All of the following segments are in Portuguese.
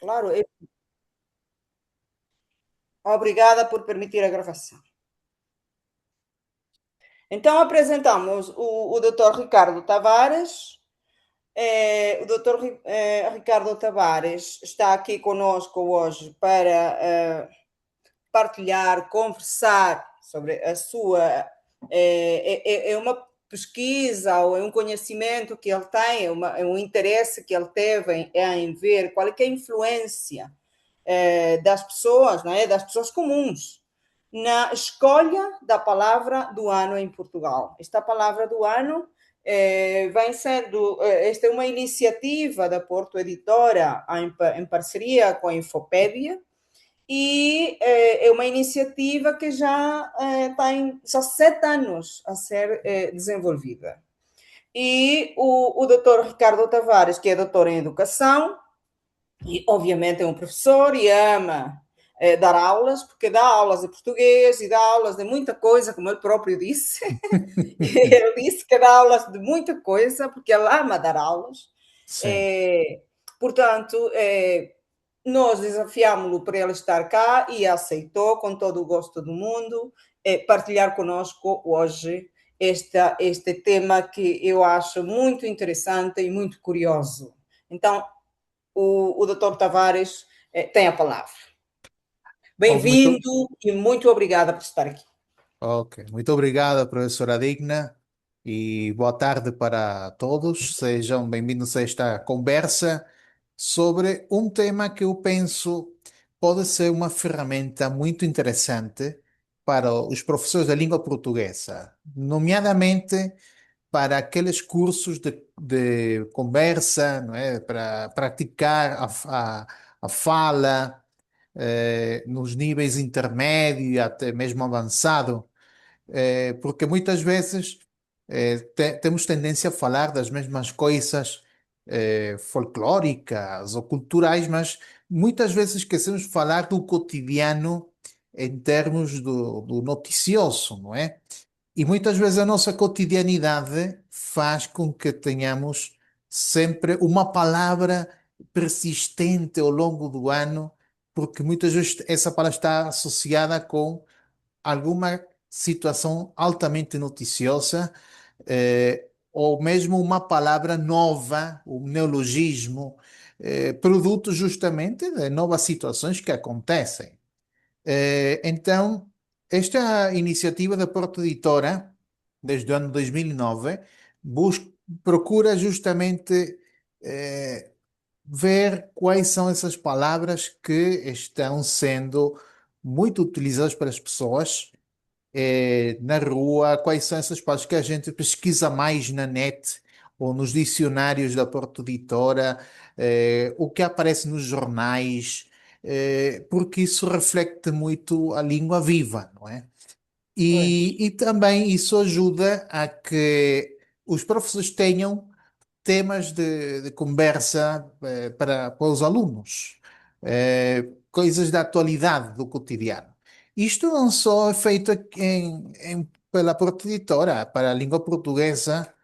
Claro, obrigada por permitir a gravação. Então, apresentamos o Dr. Ricardo Tavares. O Dr. Ricardo Tavares está aqui conosco hoje para partilhar, conversar sobre a sua. É uma pesquisa ou é um conhecimento que ele tem, é um interesse que ele teve em ver qual é, que é a influência das pessoas, não é? Das pessoas comuns, na escolha da palavra do ano em Portugal. Esta palavra do ano vem sendo, esta é uma iniciativa da Porto Editora em parceria com a Infopédia, e é uma iniciativa que já tem já 7 anos a ser desenvolvida. E o doutor Ricardo Tavares, que é doutor em Educação, e obviamente é um professor e ama dar aulas, porque dá aulas de português e dá aulas de muita coisa, como ele próprio disse. Ele disse que dá aulas de muita coisa, porque ele ama dar aulas. Sim. É, portanto, nós desafiámos-lo para ele estar cá e aceitou com todo o gosto do mundo partilhar conosco hoje este tema que eu acho muito interessante e muito curioso. Então, o Dr. Tavares tem a palavra. Oh, muito, Bem-vindo e muito obrigada por estar aqui. ok. Muito obrigado, professora Digna, e boa tarde para todos. Sejam bem-vindos a esta conversa sobre um tema que eu penso pode ser uma ferramenta muito interessante para os professores da língua portuguesa, nomeadamente para aqueles cursos de conversa, não é? Para praticar a fala nos níveis intermédio e até mesmo avançado, porque muitas vezes temos tendência a falar das mesmas coisas folclóricas ou culturais, mas muitas vezes esquecemos de falar do cotidiano em termos do noticioso, não é? E muitas vezes a nossa cotidianidade faz com que tenhamos sempre uma palavra persistente ao longo do ano, porque muitas vezes essa palavra está associada com alguma situação altamente noticiosa, ou mesmo uma palavra nova, um neologismo, produto justamente de novas situações que acontecem. Então, esta iniciativa da Porta Editora, desde o ano 2009, procura justamente ver quais são essas palavras que estão sendo muito utilizadas pelas pessoas na rua, quais são essas palavras que a gente pesquisa mais na net ou nos dicionários da Porta Editora, o que aparece nos jornais, porque isso reflete muito a língua viva, não é? Pois. E também isso ajuda a que os professores tenham temas de conversa para os alunos, coisas da atualidade do cotidiano. Isto não só é feito pela Porta Editora, para a língua portuguesa,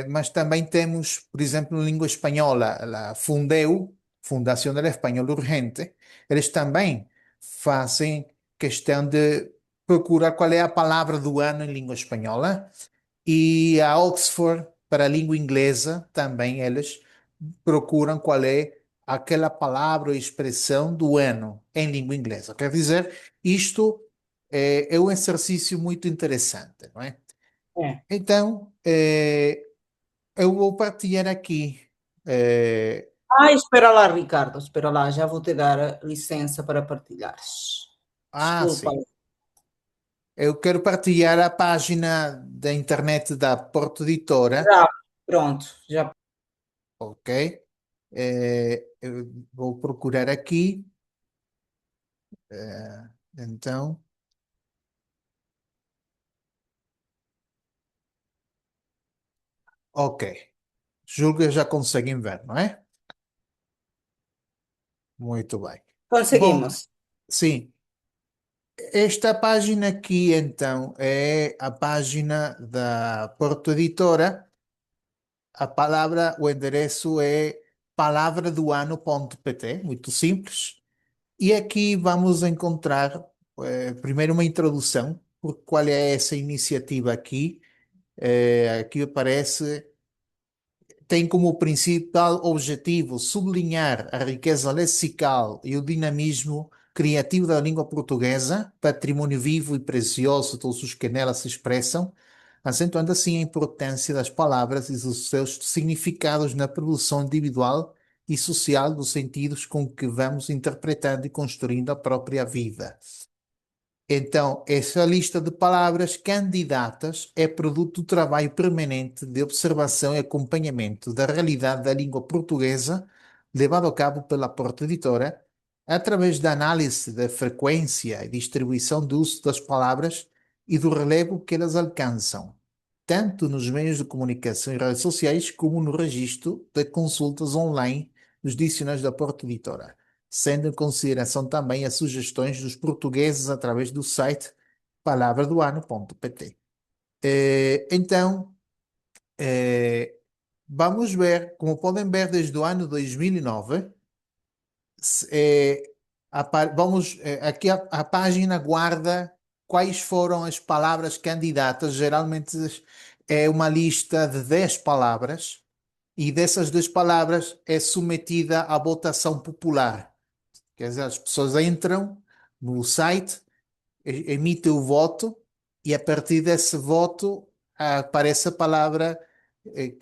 mas também temos, por exemplo, na língua espanhola, a Fundeu, Fundação del Español Urgente, eles também fazem questão de procurar qual é a palavra do ano em língua espanhola, e a Oxford, para a língua inglesa, também eles procuram qual é aquela palavra ou expressão do ano em língua inglesa. Quer dizer, isto é um exercício muito interessante, não é? É. Então, eu vou partilhar aqui. Espera lá, Ricardo, espera lá, já vou te dar licença para partilhares. Desculpa. Sim. Eu quero partilhar a página da internet da Porta Editora, Já, pronto, já. ok? Eu vou procurar aqui. Então, ok. Julgo que já conseguem ver, não é? Muito bem. Bom, Conseguimos. sim. Esta página aqui, então, é a página da Porta Editora. A palavra, o endereço é palavradoano.pt, muito simples. E aqui vamos encontrar, primeiro uma introdução, por qual é essa iniciativa aqui. Aqui aparece, tem como principal objetivo sublinhar a riqueza lexical e o dinamismo criativo da língua portuguesa, patrimônio vivo e precioso de todos os que nela se expressam, acentuando assim a importância das palavras e dos seus significados na produção individual e social dos sentidos com que vamos interpretando e construindo a própria vida. Então, essa lista de palavras candidatas é produto do trabalho permanente de observação e acompanhamento da realidade da língua portuguesa, levado a cabo pela Porta Editora, através da análise da frequência e distribuição do uso das palavras e do relevo que elas alcançam, tanto nos meios de comunicação e redes sociais, como no registro de consultas online dos dicionários da Porta Editora, sendo em consideração também as sugestões dos portugueses através do site palavradoano.pt. Então, eh, vamos ver, como podem ver desde o ano 2009, se- eh, vamos, aqui a página guarda quais foram as palavras candidatas, geralmente é uma lista de 10 palavras, e dessas 10 palavras é submetida à votação popular. Quer dizer, as pessoas entram no site, emitem o voto e a partir desse voto aparece a palavra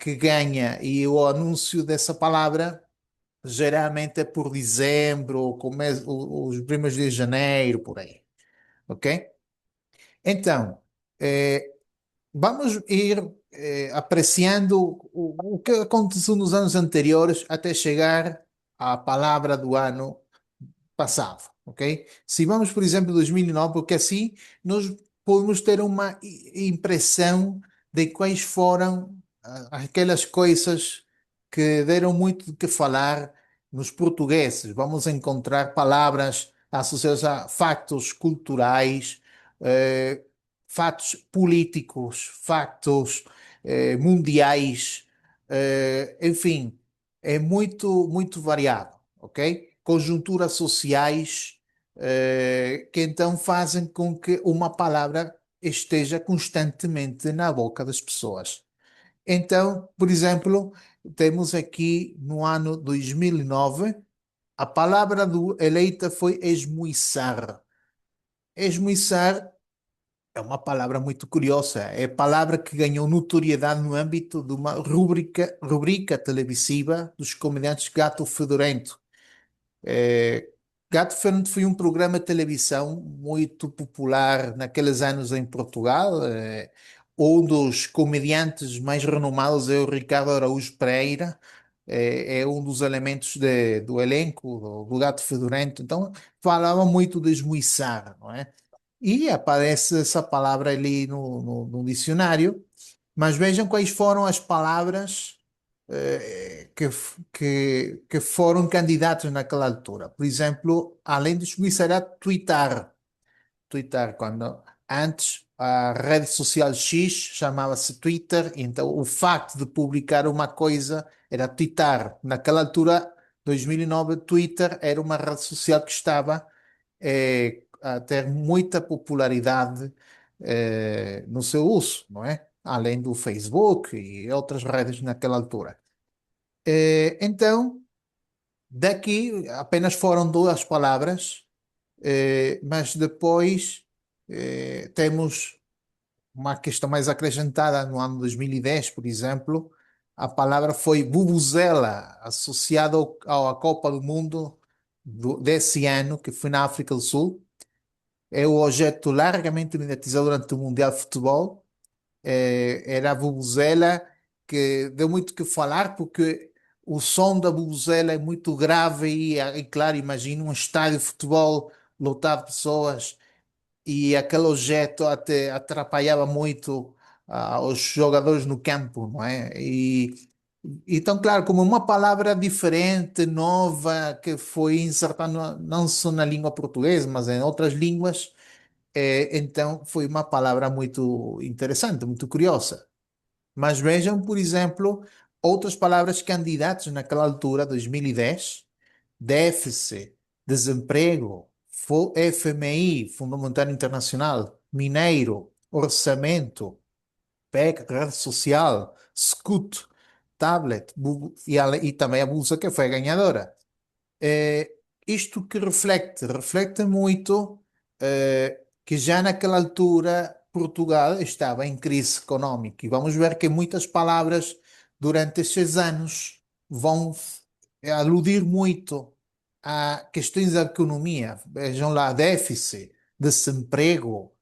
que ganha e o anúncio dessa palavra geralmente é por dezembro ou os primeiros de janeiro, por aí. Ok? Então, eh, vamos ir apreciando o que aconteceu nos anos anteriores até chegar à palavra do ano passado, ok? Se vamos, por exemplo, 2009, porque assim nós podemos ter uma impressão de quais foram aquelas coisas que deram muito de que falar nos portugueses. Vamos encontrar palavras associadas a factos culturais, eh, fatos políticos, fatos mundiais, enfim, é muito variado, ok? Conjunturas sociais, que então fazem com que uma palavra esteja constantemente na boca das pessoas. Então, por exemplo, temos aqui no ano 2009, a palavra eleita foi esmuiçar. Esmuiçar é uma palavra muito curiosa. É a palavra que ganhou notoriedade no âmbito de uma rubrica televisiva dos comediantes Gato Fedorento. É, Gato Fedorento foi um programa de televisão muito popular naqueles anos em Portugal. Um dos comediantes mais renomados é o Ricardo Araújo Pereira. É um dos elementos do elenco do Gato Fedorento. Então, falava muito de esmuiçar, não é? E aparece essa palavra ali no dicionário, mas vejam quais foram as palavras que foram candidatos naquela altura. Por exemplo, além de isso, era twittar. Twittar, quando antes a rede social X chamava-se Twitter, então o facto de publicar uma coisa era twittar. Naquela altura, 2009, Twitter era uma rede social que estava a ter muita popularidade no seu uso, não é? Além do Facebook e outras redes naquela altura. Então, daqui apenas foram duas palavras, mas depois temos uma questão mais acrescentada no ano 2010, por exemplo. A palavra foi vuvuzela, associada à Copa do Mundo desse ano, que foi na África do Sul. É o objeto largamente mediatizado durante o Mundial de Futebol. Era a vuvuzela que deu muito que falar, porque o som da vuvuzela é muito grave e claro, imagina um estádio de futebol lotado de pessoas e aquele objeto até atrapalhava muito os jogadores no campo, não é? Então, claro, como uma palavra diferente, nova, que foi insertada não só na língua portuguesa, mas em outras línguas, então foi uma palavra muito interessante, muito curiosa. Mas vejam, por exemplo, outras palavras candidatas naquela altura, 2010, déficit, desemprego, FMI, Fundo Monetário Internacional, mineiro, orçamento, PEC, rede social, Scoot, tablet, e também a Bolsa que foi a ganhadora. eh, Isto que reflete muito que já naquela altura Portugal estava em crise económica. E vamos ver que muitas palavras durante estes anos vão aludir muito a questões da economia. Vejam lá, déficit, desemprego,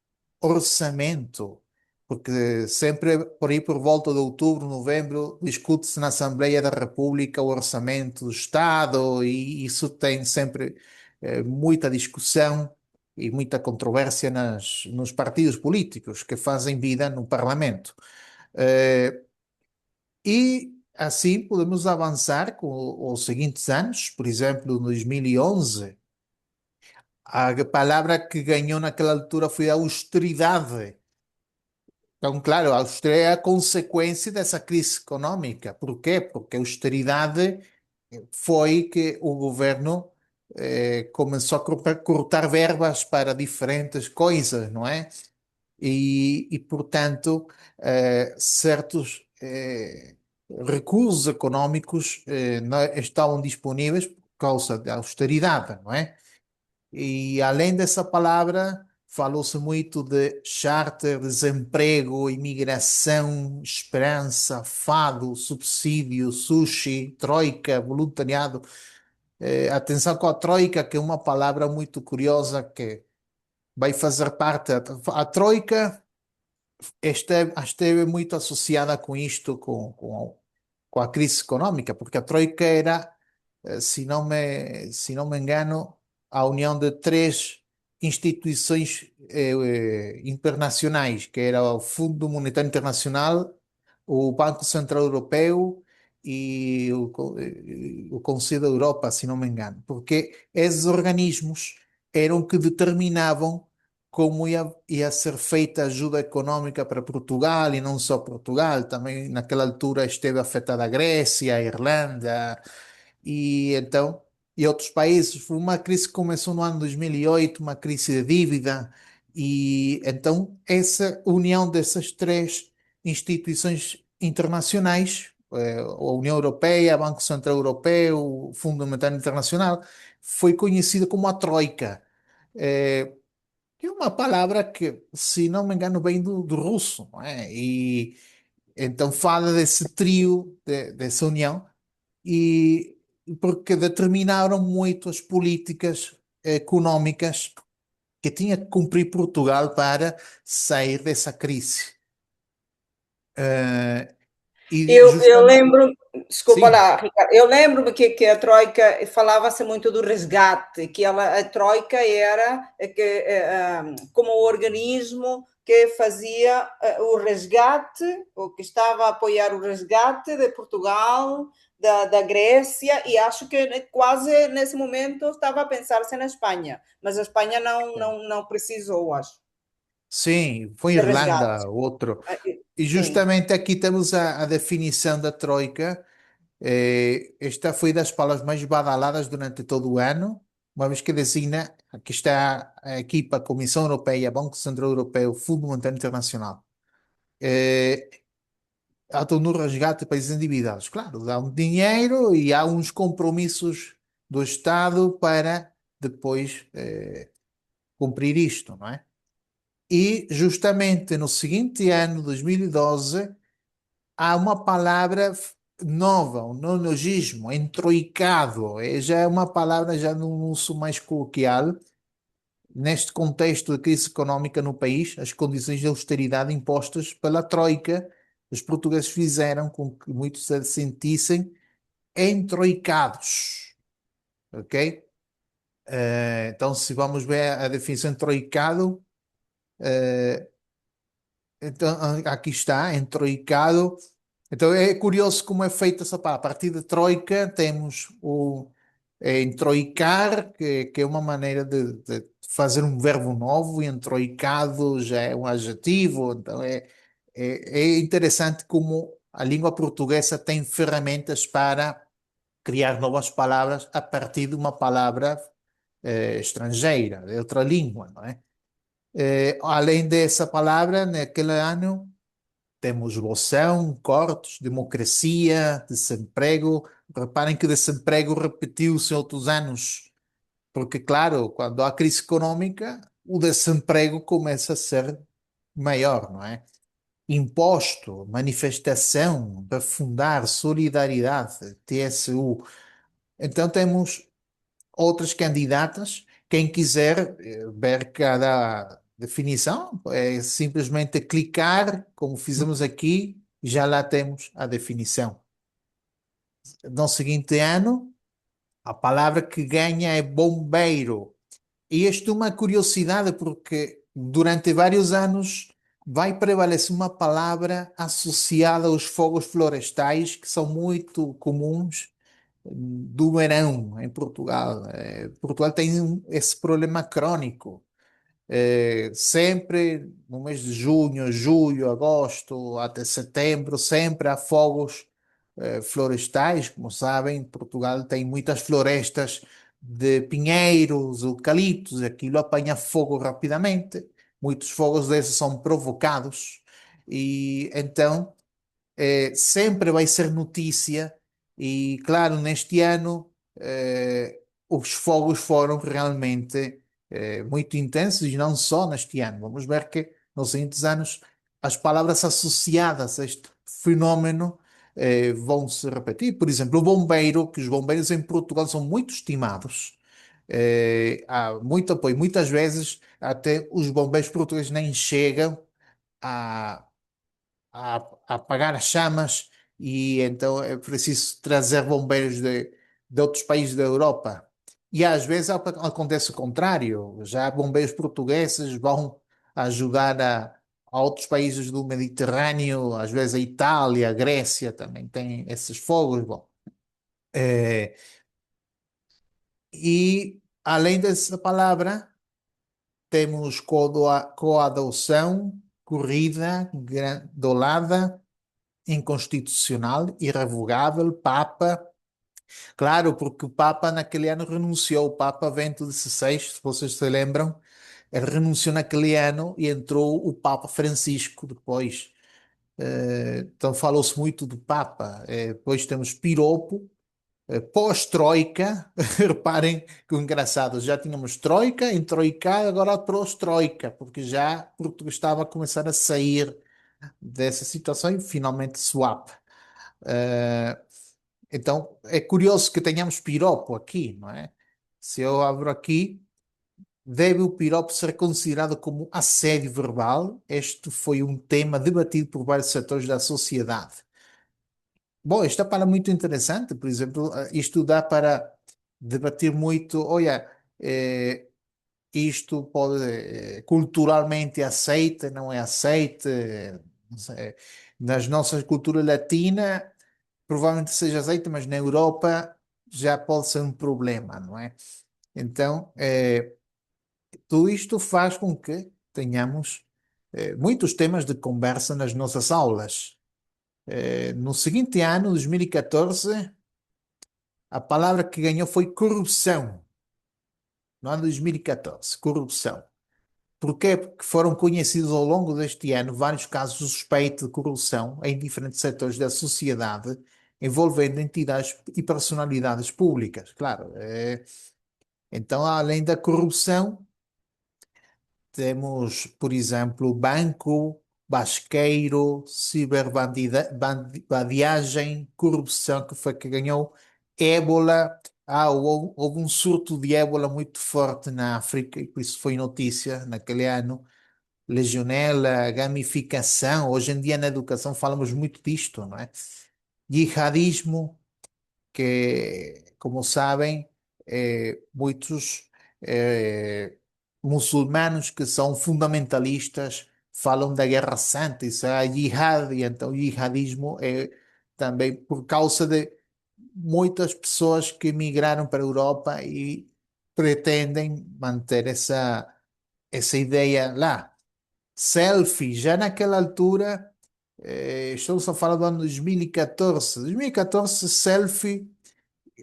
orçamento. Porque sempre por aí por volta de outubro, novembro, discute-se na Assembleia da República o orçamento do Estado e isso tem sempre muita discussão e muita controvérsia nos partidos políticos que fazem vida no Parlamento. Eh, e assim podemos avançar com os seguintes anos, por exemplo, em 2011, a palavra que ganhou naquela altura foi a austeridade. Então, claro, a austeridade é a consequência dessa crise econômica. Por quê? Porque a austeridade foi que o governo começou a cortar verbas para diferentes coisas, não é? Portanto, certos recursos econômicos não estavam disponíveis por causa da austeridade, não é? E além dessa palavra, falou-se muito de charter, desemprego, imigração, esperança, fado, subsídio, sushi, troika, voluntariado. Atenção com a troika, que é uma palavra muito curiosa que vai fazer parte. A troika esteve muito associada com isto, com a crise econômica, porque a troika era se não me engano, a união de três instituições internacionais, que era o Fundo Monetário Internacional, o Banco Central Europeu e o Conselho da Europa, se não me engano, porque esses organismos eram que determinavam como ia ser feita a ajuda econômica para Portugal e não só Portugal, também naquela altura esteve afetada a Grécia, a Irlanda, e então, e outros países. Foi uma crise que começou no ano 2008, uma crise de dívida, e então essa união dessas três instituições internacionais, a União Europeia, o Banco Central Europeu, o Fundo Monetário Internacional, foi conhecida como a Troika. Eh, que é uma palavra que, se não me engano, vem do russo, não é? E então fala desse trio, dessa união, e porque determinaram muito as políticas económicas que tinha que cumprir Portugal para sair dessa crise. Eh, e Eu justamente, lembro, desculpa sim, lá, Ricardo, eu lembro-me que a Troika falava-se muito do resgate, que a Troika era como o organismo que fazia o resgate, ou que estava a apoiar o resgate de Portugal, da Grécia, e acho que quase nesse momento estava a pensar-se na Espanha, mas a Espanha não precisou, acho, sim, foi de resgate. Irlanda, outro. E Sim. justamente aqui temos a definição da Troika. Esta foi das palavras mais badaladas durante todo o ano, uma vez que designa, aqui está a equipa Comissão Europeia, Banco Central Europeu, Fundo Monetário Internacional. Eh, Atuam no resgate de países endividados. Claro, dá um dinheiro e há uns compromissos do Estado para depois cumprir isto, não é? E justamente no seguinte ano, 2012, há uma palavra nova, um neologismo, entroicado. Já é uma palavra já num uso mais coloquial. Neste contexto de crise económica no país, as condições de austeridade impostas pela Troika, os portugueses fizeram com que muitos se sentissem entroicados, ok? Então, se vamos ver a definição de entroicado, então aqui está, entroicado. Então é curioso como é feita essa palavra. A partir de troika temos o entroicar, que é uma maneira de fazer um verbo novo, e entroicado já é um adjetivo. Então é interessante como a língua portuguesa tem ferramentas para criar novas palavras a partir de uma palavra estrangeira, de outra língua, não é? Além dessa palavra, naquele ano temos evolução, cortes, democracia, desemprego. Reparem que desemprego repetiu-se em outros anos, porque, claro, quando há crise econômica, o desemprego começa a ser maior, não é? Imposto, manifestação, refundar, solidariedade, TSU. Então temos outras candidatas. Quem quiser ver cada definição, é simplesmente clicar, como fizemos aqui, já lá temos a definição. No seguinte ano, a palavra que ganha é bombeiro. E isto é uma curiosidade, porque durante vários anos vai prevalecer uma palavra associada aos fogos florestais, que são muito comuns do verão em Portugal. Portugal tem esse problema crônico. Sempre no mês de junho, julho, agosto, até setembro, sempre há fogos florestais. Como sabem, Portugal tem muitas florestas de pinheiros, eucaliptos, aquilo apanha fogo rapidamente. Muitos fogos desses são provocados, e então sempre vai ser notícia. E claro, neste ano os fogos foram realmente muito intensos, e não só neste ano. Vamos ver que nos seguintes anos as palavras associadas a este fenómeno vão se repetir. Por exemplo, o bombeiro, que os bombeiros em Portugal são muito estimados. Há muito apoio. Muitas vezes até os bombeiros portugueses nem chegam a a apagar as chamas, e então é preciso trazer bombeiros de outros países da Europa. E às vezes acontece o contrário, já bombeiros portugueses vão ajudar a outros países do Mediterrâneo, às vezes a Itália, a Grécia também tem esses fogos. Bom, eh, e além dessa palavra, temos coadoção, corrida, grandolada, inconstitucional, irrevogável, Papa. Claro, porque o Papa naquele ano renunciou, o Papa Bento XVI, se vocês se lembram, ele renunciou naquele ano e entrou o Papa Francisco depois. Então falou-se muito do Papa. Depois temos piropo, pós-troika. Reparem que o engraçado, já tínhamos troika, entroicado, agora pós-troika, porque já Portugal estava a começar a sair dessa situação e finalmente swap. Eh, Então, é curioso que tenhamos piropo aqui, não é? Se eu abro aqui, deve o piropo ser considerado como assédio verbal? Este foi um tema debatido por vários setores da sociedade. Bom, isto é para muito interessante. Por exemplo, isto dá para debater muito. Olha, isto pode, culturalmente aceita, não é aceita, não sei. Nas nossas culturas latinas provavelmente seja aceita, mas na Europa já pode ser um problema, não é? Então, tudo isto faz com que tenhamos muitos temas de conversa nas nossas aulas. No seguinte ano, 2014, a palavra que ganhou foi corrupção. No ano 2014, corrupção. Porquê? Porque foram conhecidos ao longo deste ano vários casos suspeitos de corrupção em diferentes setores da sociedade, envolvendo entidades e personalidades públicas. Claro, então, além da corrupção, temos, por exemplo, banco, basqueiro, cibervadiagem, corrupção, que foi que ganhou, ébola. Houve um surto de ébola muito forte na África, e por isso foi notícia naquele ano. Legionela, gamificação. Hoje em dia na educação falamos muito disto, não é? Jihadismo, que, como sabem, muitos muçulmanos que são fundamentalistas falam da Guerra Santa, isso é a jihad, e então o jihadismo é também por causa de muitas pessoas que migraram para a Europa e pretendem manter essa ideia lá. Selfie, já naquela altura Estamos a falar do ano 2014. 2014, selfie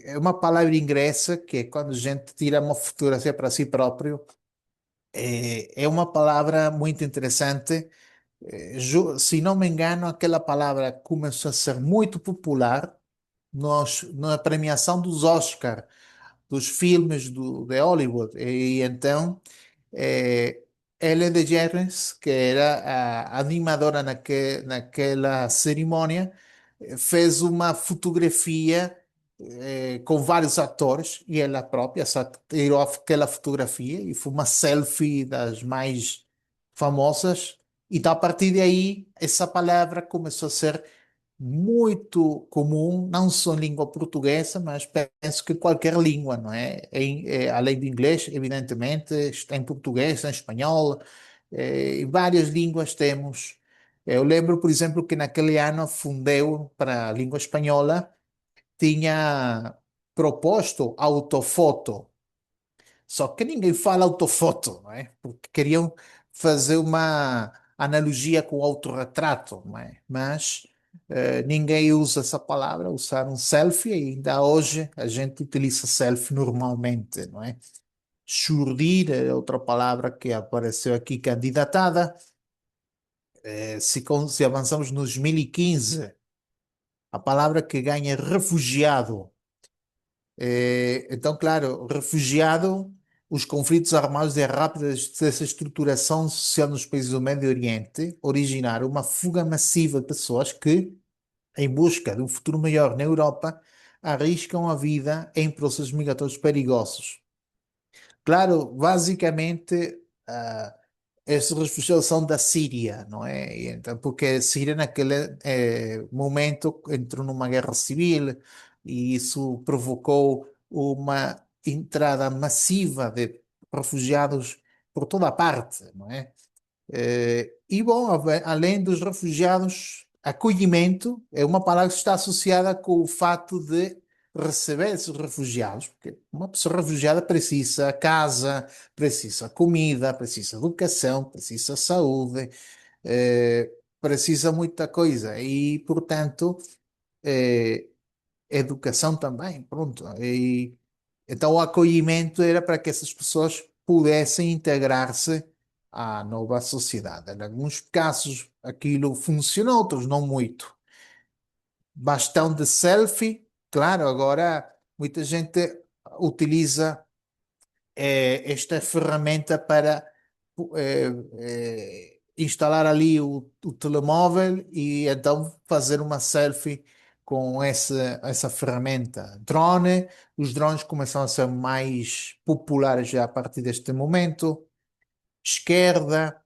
é uma palavra ingressa, que é quando a gente tira uma fotografia para si próprio. É uma palavra muito interessante. Se não me engano, aquela palavra começou a ser muito popular na premiação dos Oscar, dos filmes de Hollywood. E então, eh, Ellen DeGeneres, que era a animadora naquela cerimónia, fez uma fotografia com vários atores e ela própria só tirou aquela fotografia e foi uma selfie das mais famosas. Então, a partir daí, essa palavra começou a ser muito comum, não só em língua portuguesa, mas penso que qualquer língua, não é? Além do inglês, evidentemente, está em português, está em espanhol, em várias línguas temos. Eu lembro, por exemplo, que naquele ano a Fundeu, para a língua espanhola, tinha proposto autofoto. Só que ninguém fala autofoto, não é? Porque queriam fazer uma analogia com o autorretrato, não é? Mas ninguém usa essa palavra, usaram selfie e ainda hoje a gente utiliza selfie normalmente, não é? Surdir é outra palavra que apareceu aqui candidatada. Se avançamos nos 2015, a palavra que ganha é refugiado. Então, claro, refugiado, os conflitos armados e a rápida desestruturação social nos países do Médio Oriente originaram uma fuga massiva de pessoas que, em busca de um futuro melhor na Europa, arriscam a vida em processos migratórios perigosos. Claro, basicamente, esses refugiados são da Síria, não é? E então, porque a Síria, naquele momento, entrou numa guerra civil e isso provocou uma entrada massiva de refugiados por toda a parte, não é? E, bom, além dos refugiados, acolhimento é uma palavra que está associada com o fato de receber esses refugiados, porque uma pessoa refugiada precisa casa, precisa comida, precisa educação, precisa saúde, precisa muita coisa e, portanto, eh, educação também, pronto. E, então, o acolhimento era para que essas pessoas pudessem integrar-se à nova sociedade. Em alguns casos, aquilo funcionou, outros não muito. Bastão de selfie, claro, agora muita gente utiliza esta ferramenta para instalar ali o telemóvel e então fazer uma selfie com essa ferramenta. Drone, os drones começam a ser mais populares já a partir deste momento. Esquerda,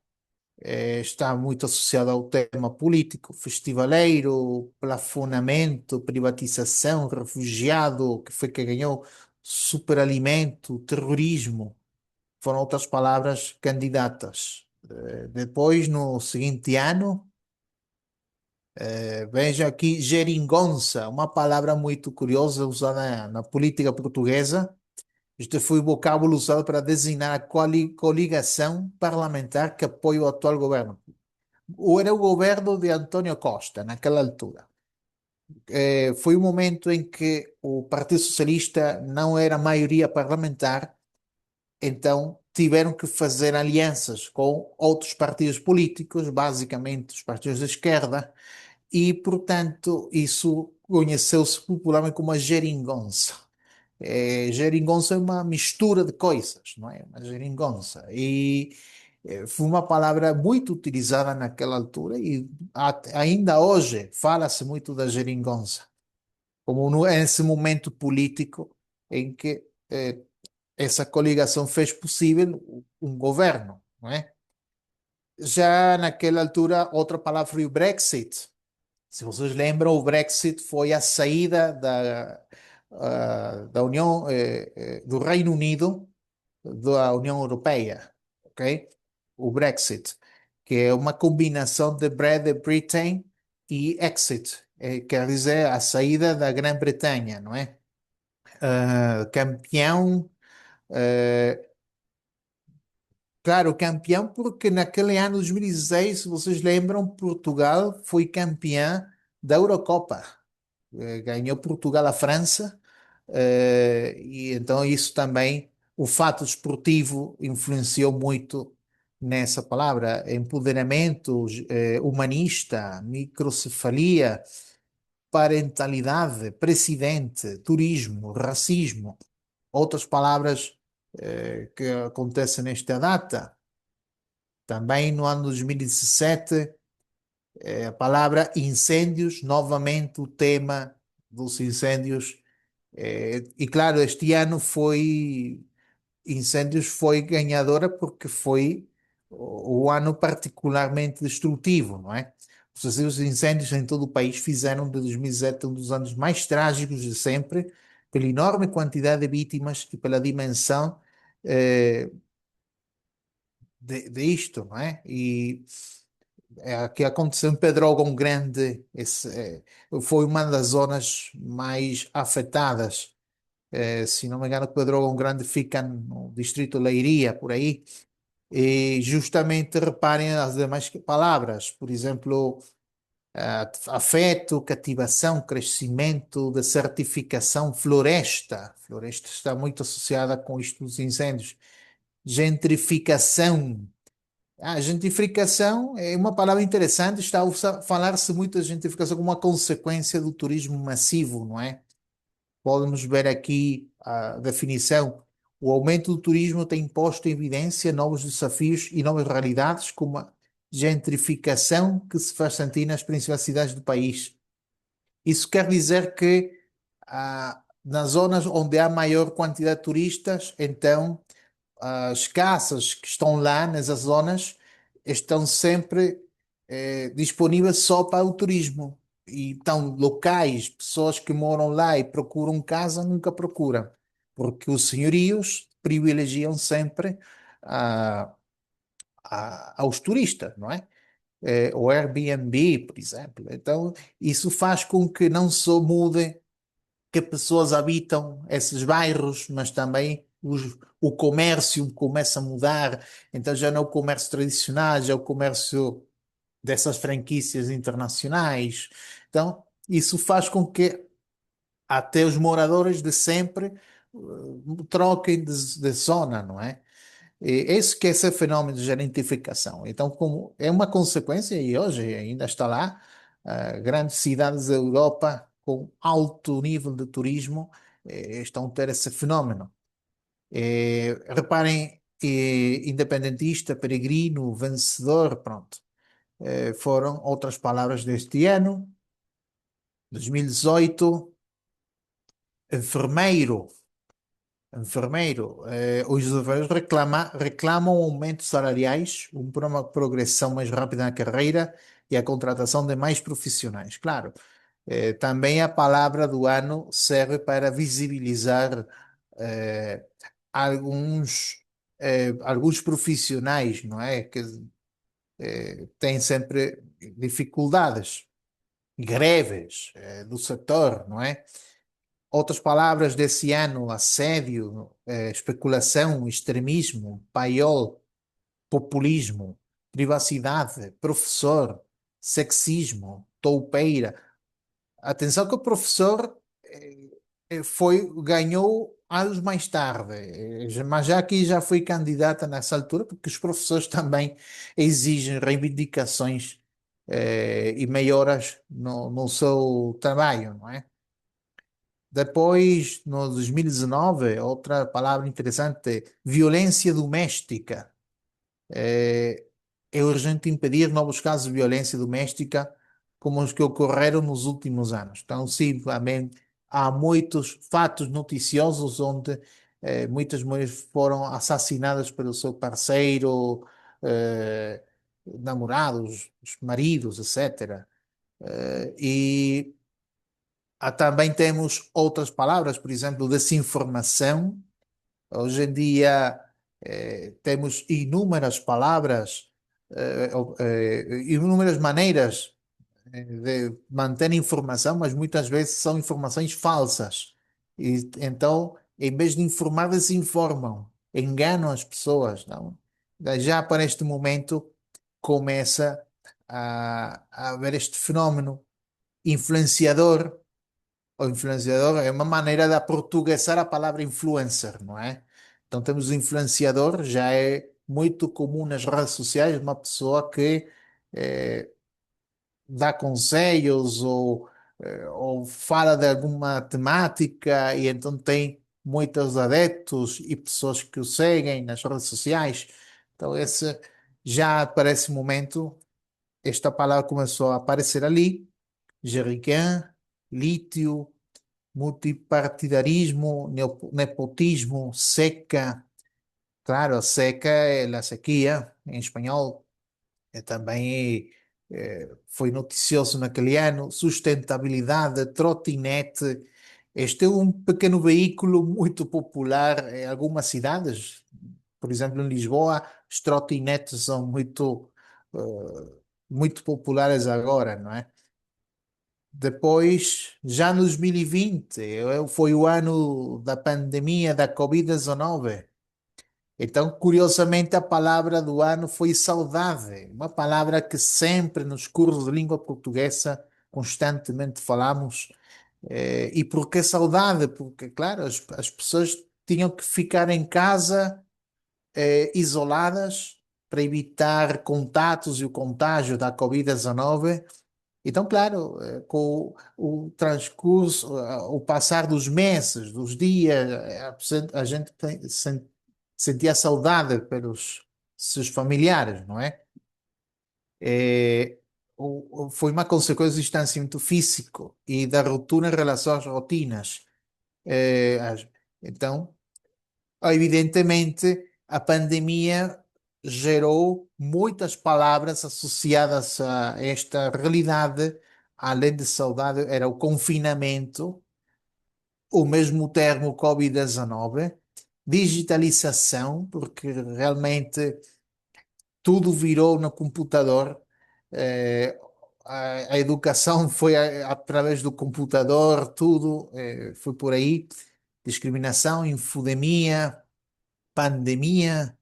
está muito associado ao tema político, festivaleiro, plafonamento, privatização, refugiado, que foi que ganhou superalimento, terrorismo foram outras palavras candidatas. Depois, no seguinte ano, veja aqui geringonça, uma palavra muito curiosa usada na política portuguesa. Este foi o vocábulo usado para designar a coligação parlamentar que apoia o atual governo. Ou era o governo de António Costa, naquela altura. Foi o momento em que o Partido Socialista não era maioria parlamentar. Então tiveram que fazer alianças com outros partidos políticos, basicamente os partidos da esquerda, e, portanto, isso conheceu-se popularmente como a geringonça. Geringonça é uma mistura de coisas, não é? Uma geringonça. E foi uma palavra muito utilizada naquela altura e ainda hoje fala-se muito da geringonça, como nesse momento político em que essa coligação fez possível um governo, não é? Já naquela altura, outra palavra foi o Brexit. Se vocês lembram, o Brexit foi a saída da União, do Reino Unido da União Europeia, ok? O Brexit, que é uma combinação de Britain e exit, quer dizer, a saída da Grã-Bretanha, não é? Campeão claro, campeão, porque naquele ano, 2016, se vocês lembram, Portugal foi campeã da Eurocopa. Ganhou Portugal a França, e então isso também, o fato esportivo influenciou muito nessa palavra, empoderamento, humanista, microcefalia, parentalidade, presidente, turismo, racismo, outras palavras que acontecem nesta data. Também no ano 2017, a palavra incêndios, novamente o tema dos incêndios. E claro, este ano foi incêndios foi ganhadora porque foi o ano particularmente destrutivo, não é? Os incêndios em todo o país fizeram de 2017 um dos anos mais trágicos de sempre, pela enorme quantidade de vítimas e pela dimensão eh, de isto, não é? E que aconteceu em Pedrógão Grande, foi uma das zonas mais afetadas. Se não me engano, Pedrógão Grande fica no distrito de Leiria, por aí. E justamente reparem as demais palavras, por exemplo, afeto, cativação, crescimento, desertificação, floresta. Floresta está muito associada com isto dos incêndios. Gentrificação. A gentrificação é uma palavra interessante, está a falar-se muito da gentrificação como uma consequência do turismo massivo, não é? Podemos ver aqui a definição. O aumento do turismo tem posto em evidência novos desafios e novas realidades, como a gentrificação que se faz sentir nas principais cidades do país. Isso quer dizer que nas zonas onde há maior quantidade de turistas, então as casas que estão lá nessas zonas estão sempre disponíveis só para o turismo. E então, locais, pessoas que moram lá e procuram casa, nunca procuram, porque os senhorios privilegiam sempre ah, aos turistas, não é? O Airbnb, por exemplo. Então, isso faz com que não só mude que pessoas habitam esses bairros, mas também o comércio começa a mudar. Então já não é o comércio tradicional, já é o comércio dessas franquícias internacionais. Então isso faz com que até os moradores de sempre troquem de zona, não é? E esse que é esse fenômeno de gentrificação. Então, como é uma consequência, e hoje ainda está lá, grandes cidades da Europa com alto nível de turismo estão a ter esse fenômeno. Reparem, independentista, peregrino, vencedor, pronto. Foram outras palavras deste ano. 2018, enfermeiro. Enfermeiro, os enfermeiros reclamam aumentos salariais, uma progressão mais rápida na carreira e a contratação de mais profissionais. Claro, também a palavra do ano serve para visibilizar eh, alguns, alguns profissionais, não é? Que têm sempre dificuldades, greves, do setor, não é? Outras palavras desse ano: assédio, especulação, extremismo, paiol, populismo, privacidade, professor, sexismo, toupeira. Atenção que o professor ganhou anos mais tarde, mas já aqui já foi candidata nessa altura, porque os professores também exigem reivindicações e melhoras no seu trabalho, não é? Depois, no 2019, outra palavra interessante, violência doméstica. É, é urgente impedir novos casos de violência doméstica como os que ocorreram nos últimos anos. Então, sim, também há muitos fatos noticiosos onde muitas mulheres foram assassinadas pelo seu parceiro, namorados, maridos, etc. E também temos outras palavras, por exemplo, desinformação. Hoje em dia temos inúmeras palavras, inúmeras maneiras de manter informação, mas muitas vezes são informações falsas. E então, em vez de informar, desinformam, enganam as pessoas, não? Já para este momento começa a haver este fenómeno influenciador. O influenciador é uma maneira de aportuguesar a palavra influencer, não é? Então temos o influenciador, já é muito comum nas redes sociais, uma pessoa que eh, dá conselhos ou fala de alguma temática e então tem muitos adeptos e pessoas que o seguem nas redes sociais. Então esse já para esse momento, esta palavra começou a aparecer ali, jerrican, lítio, multipartidarismo, nepotismo, seca. Claro, a seca é a sequía em espanhol. Também foi noticioso naquele ano. Sustentabilidade, trotinete. Este é um pequeno veículo muito popular em algumas cidades. Por exemplo, em Lisboa, os trotinetes são muito populares agora, não é? Depois, já no 2020, foi o ano da pandemia da Covid-19. Então, curiosamente, a palavra do ano foi saudade, uma palavra que sempre nos cursos de língua portuguesa constantemente falamos. E por que saudade? Porque, claro, as pessoas tinham que ficar em casa, isoladas, para evitar contatos e o contágio da Covid-19. Então, claro, com o transcurso, o passar dos meses, dos dias, a gente sentia saudade pelos seus familiares, não é? Eh, Foi uma consequência do distanciamento físico e da ruptura em relação às rotinas. Eh, as- então, evidentemente, a pandemia gerou muitas palavras associadas a esta realidade, além de saudade, era o confinamento, o mesmo termo Covid-19, digitalização, porque realmente tudo virou no computador. eh, a educação foi através do computador, tudo foi por aí. Discriminação, infodemia, pandemia,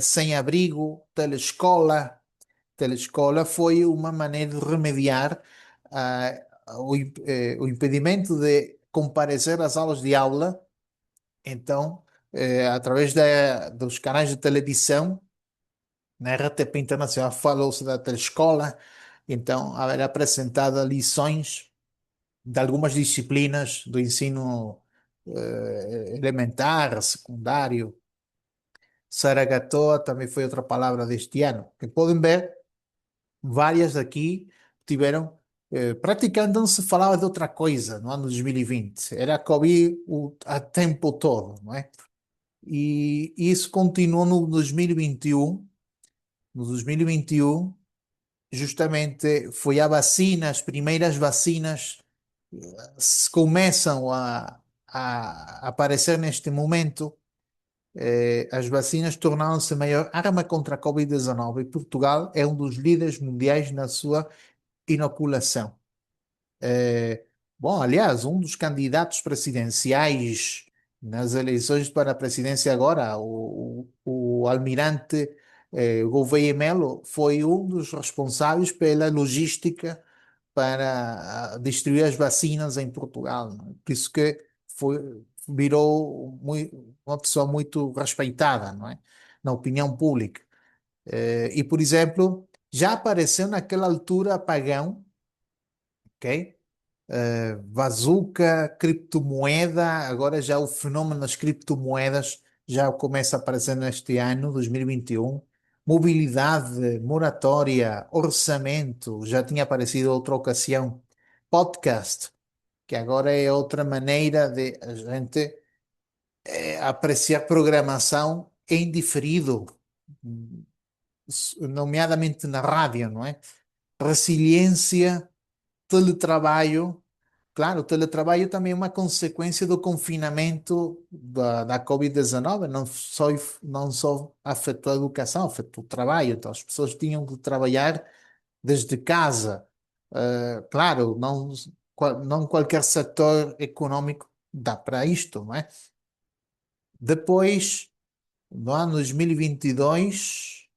sem-abrigo, telescola. Telescola foi uma maneira de remediar o impedimento de comparecer às aulas de aula. Então, através dos canais de televisão, na RTP Internacional falou-se da telescola, então era apresentada lições de algumas disciplinas do ensino elementar, secundário. Saragatoa também foi outra palavra deste ano. Que podem ver, várias daqui tiveram. Praticamente não se falava de outra coisa no ano 2020. Era Covid a tempo todo, não é? E isso continuou no 2021. No 2021, justamente foi a vacina, as primeiras vacinas começam a aparecer neste momento. As vacinas tornaram-se a maior arma contra a Covid-19 e Portugal é um dos líderes mundiais na sua inoculação. Eh, Bom, aliás, um dos candidatos presidenciais nas eleições para a presidência agora, o almirante Gouveia Melo, foi um dos responsáveis pela logística para distribuir as vacinas em Portugal, não é? Por isso que virou uma pessoa muito respeitada, não é? Na opinião pública. E, por exemplo, já apareceu naquela altura apagão, ok? Bazuca, criptomoeda, agora já o fenómeno das criptomoedas já começa a aparecer neste ano, 2021. Mobilidade, moratória, orçamento, já tinha aparecido outra ocasião. Podcast, que agora é outra maneira de a gente apreciar programação em diferido, nomeadamente na rádio, não é? Resiliência, teletrabalho. Claro, o teletrabalho também é uma consequência do confinamento da Covid-19, não só afetou a educação, afetou o trabalho. Então, as pessoas tinham que trabalhar desde casa. Claro, não qualquer setor econômico dá para isto, não é? Depois, No ano 2022,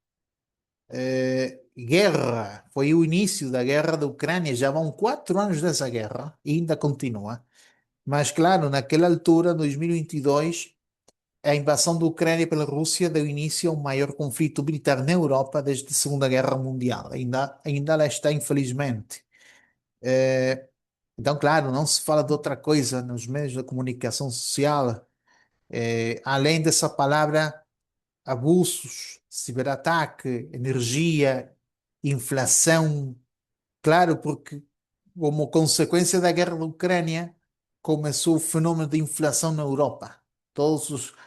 guerra. Foi o início da guerra da Ucrânia. Já vão 4 anos dessa guerra e ainda continua. Mas, claro, naquela altura, 2022, a invasão da Ucrânia pela Rússia deu início ao maior conflito militar na Europa desde a Segunda Guerra Mundial. Ainda lá está, infelizmente. Eh, então, claro, não se fala de outra coisa nos meios de comunicação social, além dessa palavra abusos, ciberataque, energia, inflação. Claro, porque como consequência da guerra da Ucrânia, começou o fenômeno de inflação na Europa.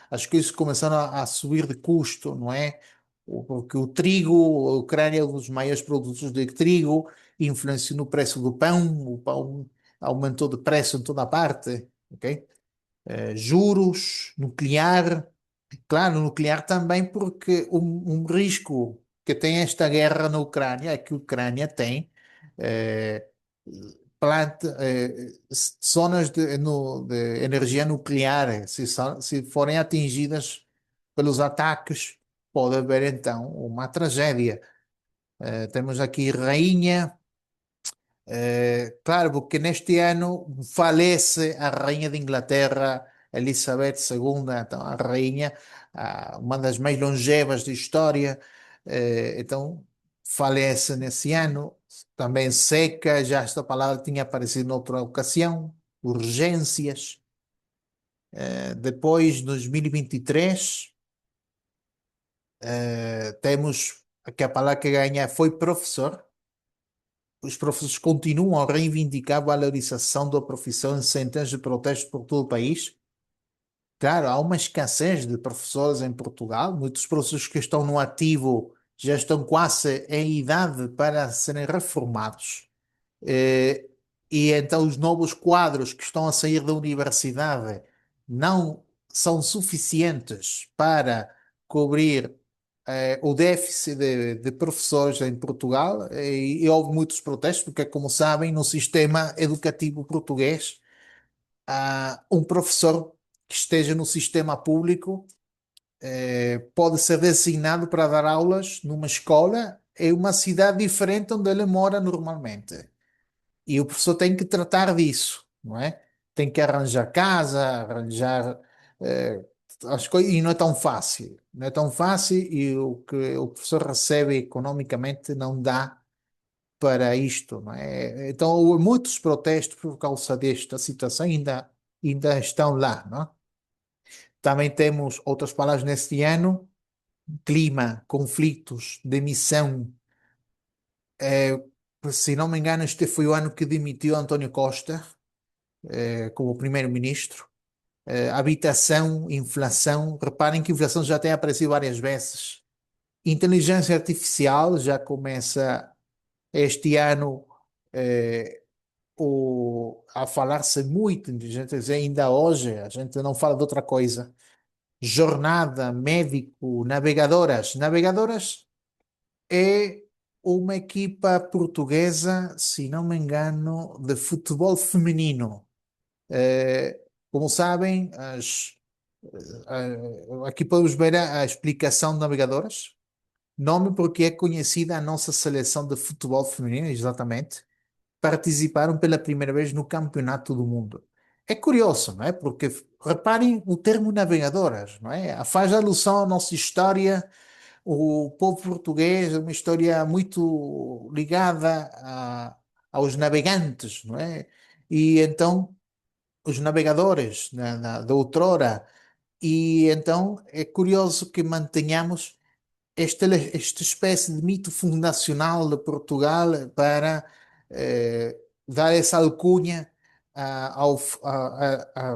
As coisas começaram a subir de custo, não é? Porque o trigo, a Ucrânia é um dos maiores produtos de trigo, influenciou no preço do pão, o pão aumentou de preço em toda a parte, ok? Juros, nuclear. Claro, nuclear também, porque um risco que tem esta guerra na Ucrânia é que a Ucrânia tem eh, zonas de energia nuclear. Se forem atingidas pelos ataques, pode haver então uma tragédia. Temos aqui Rainha. Claro, porque neste ano falece a Rainha de Inglaterra, Elizabeth II, então a rainha, uma das mais longevas da história, então falece nesse ano. Também seca, já esta palavra tinha aparecido noutra ocasião, urgências. Depois, 2023, temos que a palavra que ganha foi professor. Os professores continuam a reivindicar a valorização da profissão em centenas de protestos por todo o país. Claro, há uma escassez de professores em Portugal. Muitos professores que estão no ativo já estão quase em idade para serem reformados. Eh, e então os novos quadros que estão a sair da universidade não são suficientes para cobrir o déficit de professores em Portugal, e houve muitos protestos, porque, como sabem, no sistema educativo português, um professor que esteja no sistema público pode ser designado para dar aulas numa escola em uma cidade diferente onde ele mora normalmente. E o professor tem que tratar disso, não é? Tem que arranjar casa, arranjar eh, as coisas, e não é tão fácil. Não é tão fácil, e o que o professor recebe economicamente não dá para isto, não é? Então, houve muitos protestos por causa desta situação, ainda estão lá, não é? Também temos outras palavras neste ano: clima, conflitos, demissão. Eh, Se não me engano, este foi o ano que demitiu António Costa como primeiro-ministro. Habitação, inflação. Reparem que a inflação já tem aparecido várias vezes. Inteligência artificial já começa este ano eh, a falar-se muito de inteligência artificial. Ainda hoje a gente não fala de outra coisa. Jornada, médico, navegadoras. Navegadoras é uma equipa portuguesa, se não me engano, de futebol feminino. Eh, Como sabem, aqui podemos ver a explicação de navegadoras. Nome porque é conhecida a nossa seleção de futebol feminino, exatamente. Participaram pela primeira vez no Campeonato do Mundo. É curioso, não é? Porque reparem o termo navegadoras, não é? Faz alusão à nossa história. O povo português é uma história muito ligada aos navegantes, não é? E então os navegadores da outrora. E então é curioso que mantenhamos esta espécie de mito fundacional de Portugal para dar essa alcunha ao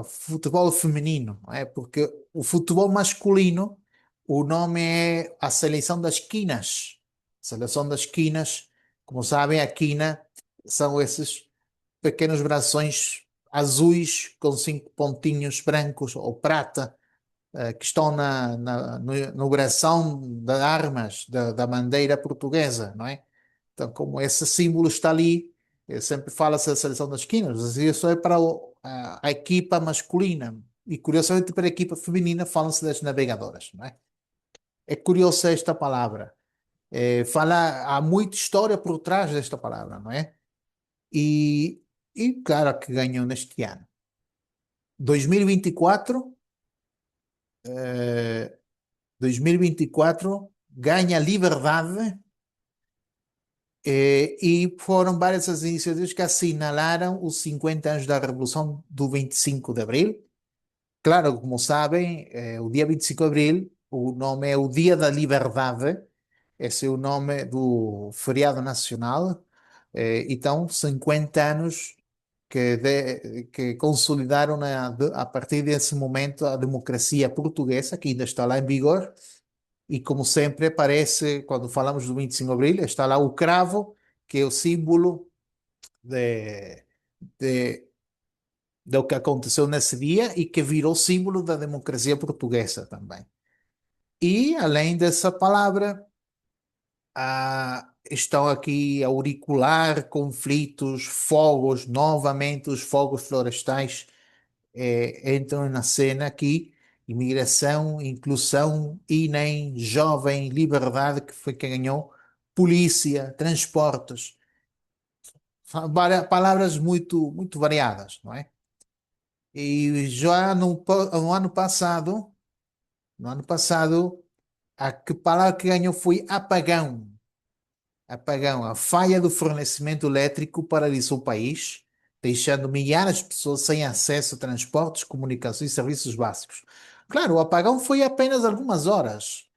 futebol feminino, não é? Porque o futebol masculino, o nome é a Seleção das Quinas. Seleção das Quinas, como sabem, a quina são esses pequenos braços azuis com 5 pontinhos brancos ou prata que estão no bração das armas da bandeira portuguesa, não é? Então, como esse símbolo está ali, sempre fala-se da seleção das quinas, isso é para a equipa masculina. E, curiosamente, para a equipa feminina falam-se das navegadoras, não é? é curiosa esta palavra. Há muita história por trás desta palavra, não é? E, e claro que ganhou neste ano. 2024, 2024 ganha liberdade, e foram várias as iniciativas que assinalaram os 50 anos da Revolução do 25 de Abril. Claro, como sabem, o dia 25 de Abril, o nome é o Dia da Liberdade, esse é o nome do feriado nacional. Então, 50 anos que consolidaram a partir desse momento a democracia portuguesa, que ainda está lá em vigor. E como sempre aparece, quando falamos do 25 de Abril, está lá o cravo, que é o símbolo de, de, do que aconteceu nesse dia e que virou símbolo da democracia portuguesa também. E, além dessa palavra, estão aqui a auricular conflitos, fogos, novamente os fogos florestais entram na cena aqui. Imigração, inclusão, INEM, jovem, liberdade, que foi quem ganhou, polícia, transportes. São palavras muito, muito variadas, não é? E já no ano passado, a que palavra que ganhou foi apagão. Apagão, a falha do fornecimento elétrico paralisou o país, deixando milhares de pessoas sem acesso a transportes, comunicações e serviços básicos. Claro, o apagão foi apenas algumas horas,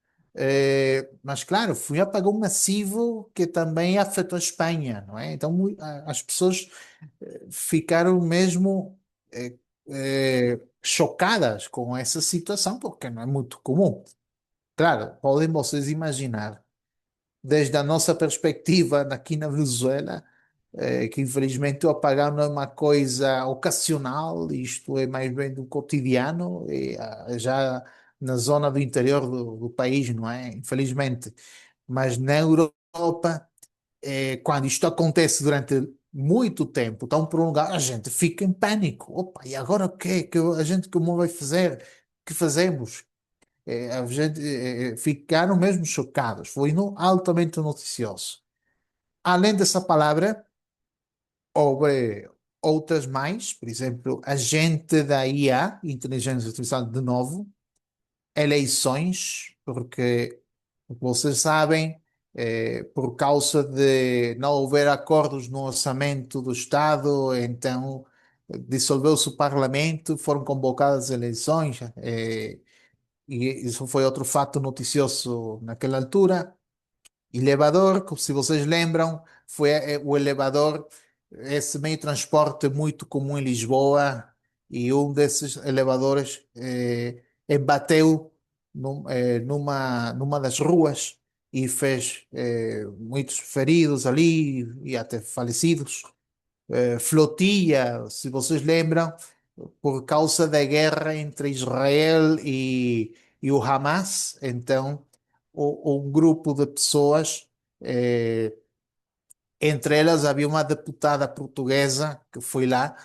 mas claro, foi um apagão massivo que também afetou a Espanha, não é? Então as pessoas ficaram mesmo chocadas com essa situação, porque não é muito comum. Claro, podem vocês imaginar desde a nossa perspectiva aqui na Venezuela, que infelizmente o apagão não é uma coisa ocasional, isto é mais bem do cotidiano, e, já na zona do interior do país, não é? Infelizmente. Mas na Europa, quando isto acontece durante muito tempo, tão prolongado, a gente fica em pânico. Opa, e agora o quê? Que a gente como vai fazer? O que fazemos? A gente, ficaram mesmo chocados. Foi altamente noticioso. Além dessa palavra, houve outras mais, por exemplo, agente da IA, inteligência artificial de novo, eleições, porque vocês sabem, por causa de não haver acordos no orçamento do Estado, então dissolveu-se o Parlamento, foram convocadas eleições, e isso foi outro fato noticioso naquela altura. Elevador, como se vocês lembram, foi o elevador, esse meio de transporte muito comum em Lisboa, e um desses elevadores embateu numa das ruas e fez muitos feridos ali e até falecidos. Flotilha, se vocês lembram, por causa da guerra entre Israel e o Hamas, então um grupo de pessoas, eh, entre elas havia uma deputada portuguesa que foi lá,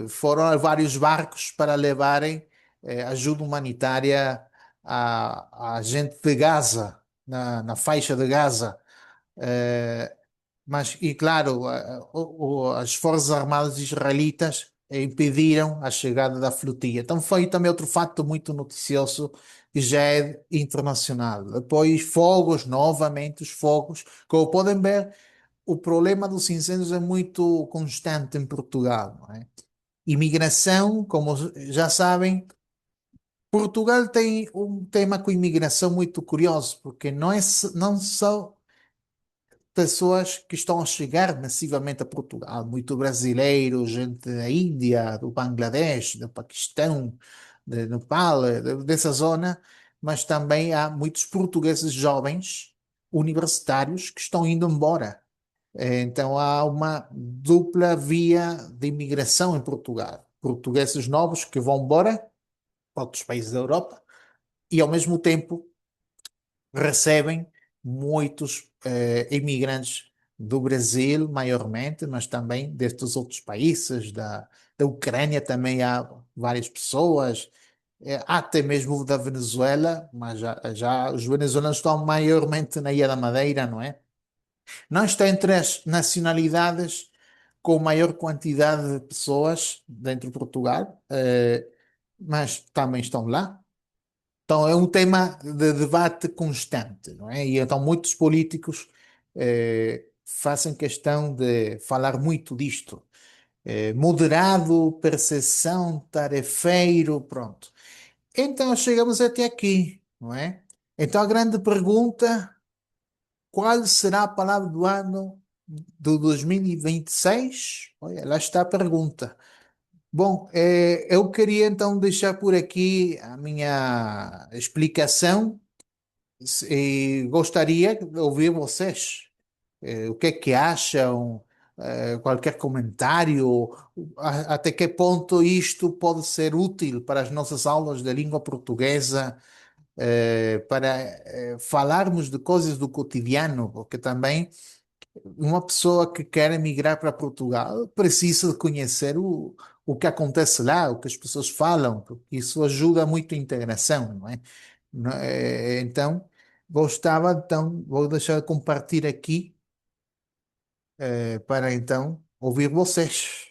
foram a vários barcos para levarem ajuda humanitária à gente de Gaza, na faixa de Gaza. Eh, mas, e claro, as Forças Armadas israelitas impediram a chegada da flotilha. Então foi também outro fato muito noticioso que já é internacional. Depois, fogos, novamente os fogos. Como podem ver, o problema dos incêndios é muito constante em Portugal, não é? Imigração, como já sabem, Portugal tem um tema com imigração muito curioso, porque não só pessoas que estão a chegar massivamente a Portugal, muito brasileiro, gente da Índia, do Bangladesh, do Paquistão, de Nepal, dessa zona, mas também há muitos portugueses jovens universitários que estão indo embora. Então há uma dupla via de imigração em Portugal. Portugueses novos que vão embora para outros países da Europa e, ao mesmo tempo, recebem muitos imigrantes do Brasil, maiormente, mas também destes outros países, da Ucrânia também há várias pessoas, há até mesmo o da Venezuela, mas já os venezuelanos estão maiormente na Ilha da Madeira, não é? Não está entre as nacionalidades com maior quantidade de pessoas dentro de Portugal, mas também estão lá. Então é um tema de debate constante, não é? E então muitos políticos fazem questão de falar muito disto. Moderado, percepção, tarefeiro, pronto. Então chegamos até aqui, não é? Então a grande pergunta, qual será a palavra do ano de 2026? Olha, lá está a pergunta. Bom, eu queria então deixar por aqui a minha explicação e gostaria de ouvir vocês. O que é que acham? Qualquer comentário? Até que ponto isto pode ser útil para as nossas aulas de língua portuguesa? Para falarmos de coisas do cotidiano, porque também uma pessoa que quer emigrar para Portugal precisa de conhecer o que acontece lá, o que as pessoas falam, porque isso ajuda muito a integração, não é? Então, gostava, então, vou deixar de compartilhar aqui, para então ouvir vocês.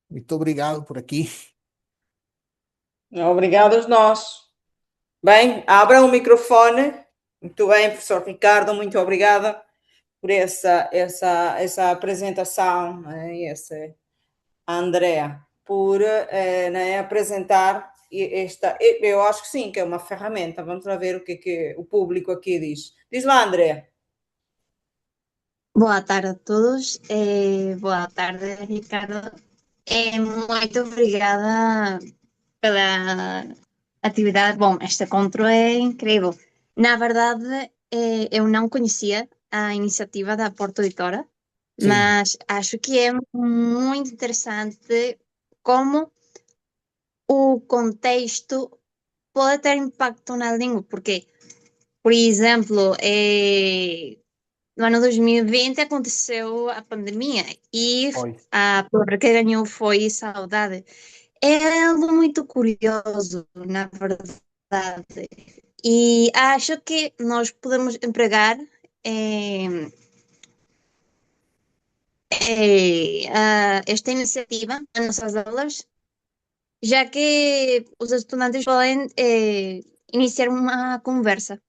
Muito obrigado por aqui. Obrigados nós. Bem, abra o microfone. Muito bem, professor Ricardo, muito obrigada por essa apresentação, né, e esse, a Andrea, por né, apresentar esta. Eu acho que sim, que é uma ferramenta. Vamos lá ver o que o público aqui diz. Diz lá, Andrea. Boa tarde a todos. Boa tarde, Ricardo. Muito obrigada pela atividade. Bom, esta contro é incrível. Na verdade, eu não conhecia a iniciativa da Porto Editora, Sim, mas acho que é muito interessante como o contexto pode ter impacto na língua, porque, por exemplo, no ano 2020 aconteceu a pandemia e foi. a palavra que ganhou foi saudade. É algo muito curioso, na verdade. E acho que nós podemos empregar esta iniciativa nas nossas aulas, já que os estudantes podem iniciar uma conversa.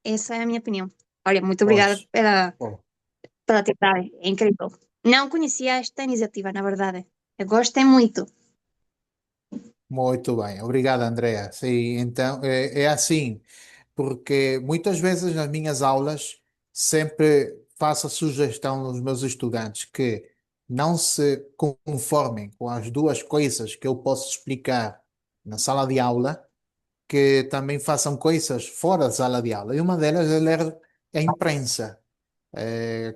Essa é a minha opinião. Olha, muito obrigada Pois. pela atividade. É incrível. Não conhecia esta iniciativa, na verdade. Eu gostei muito. Muito bem, obrigado, Andrea. Sim, então é assim, porque muitas vezes nas minhas aulas sempre faço a sugestão aos meus estudantes que não se conformem com as duas coisas que eu posso explicar na sala de aula, que também façam coisas fora da sala de aula. E uma delas é ler a imprensa.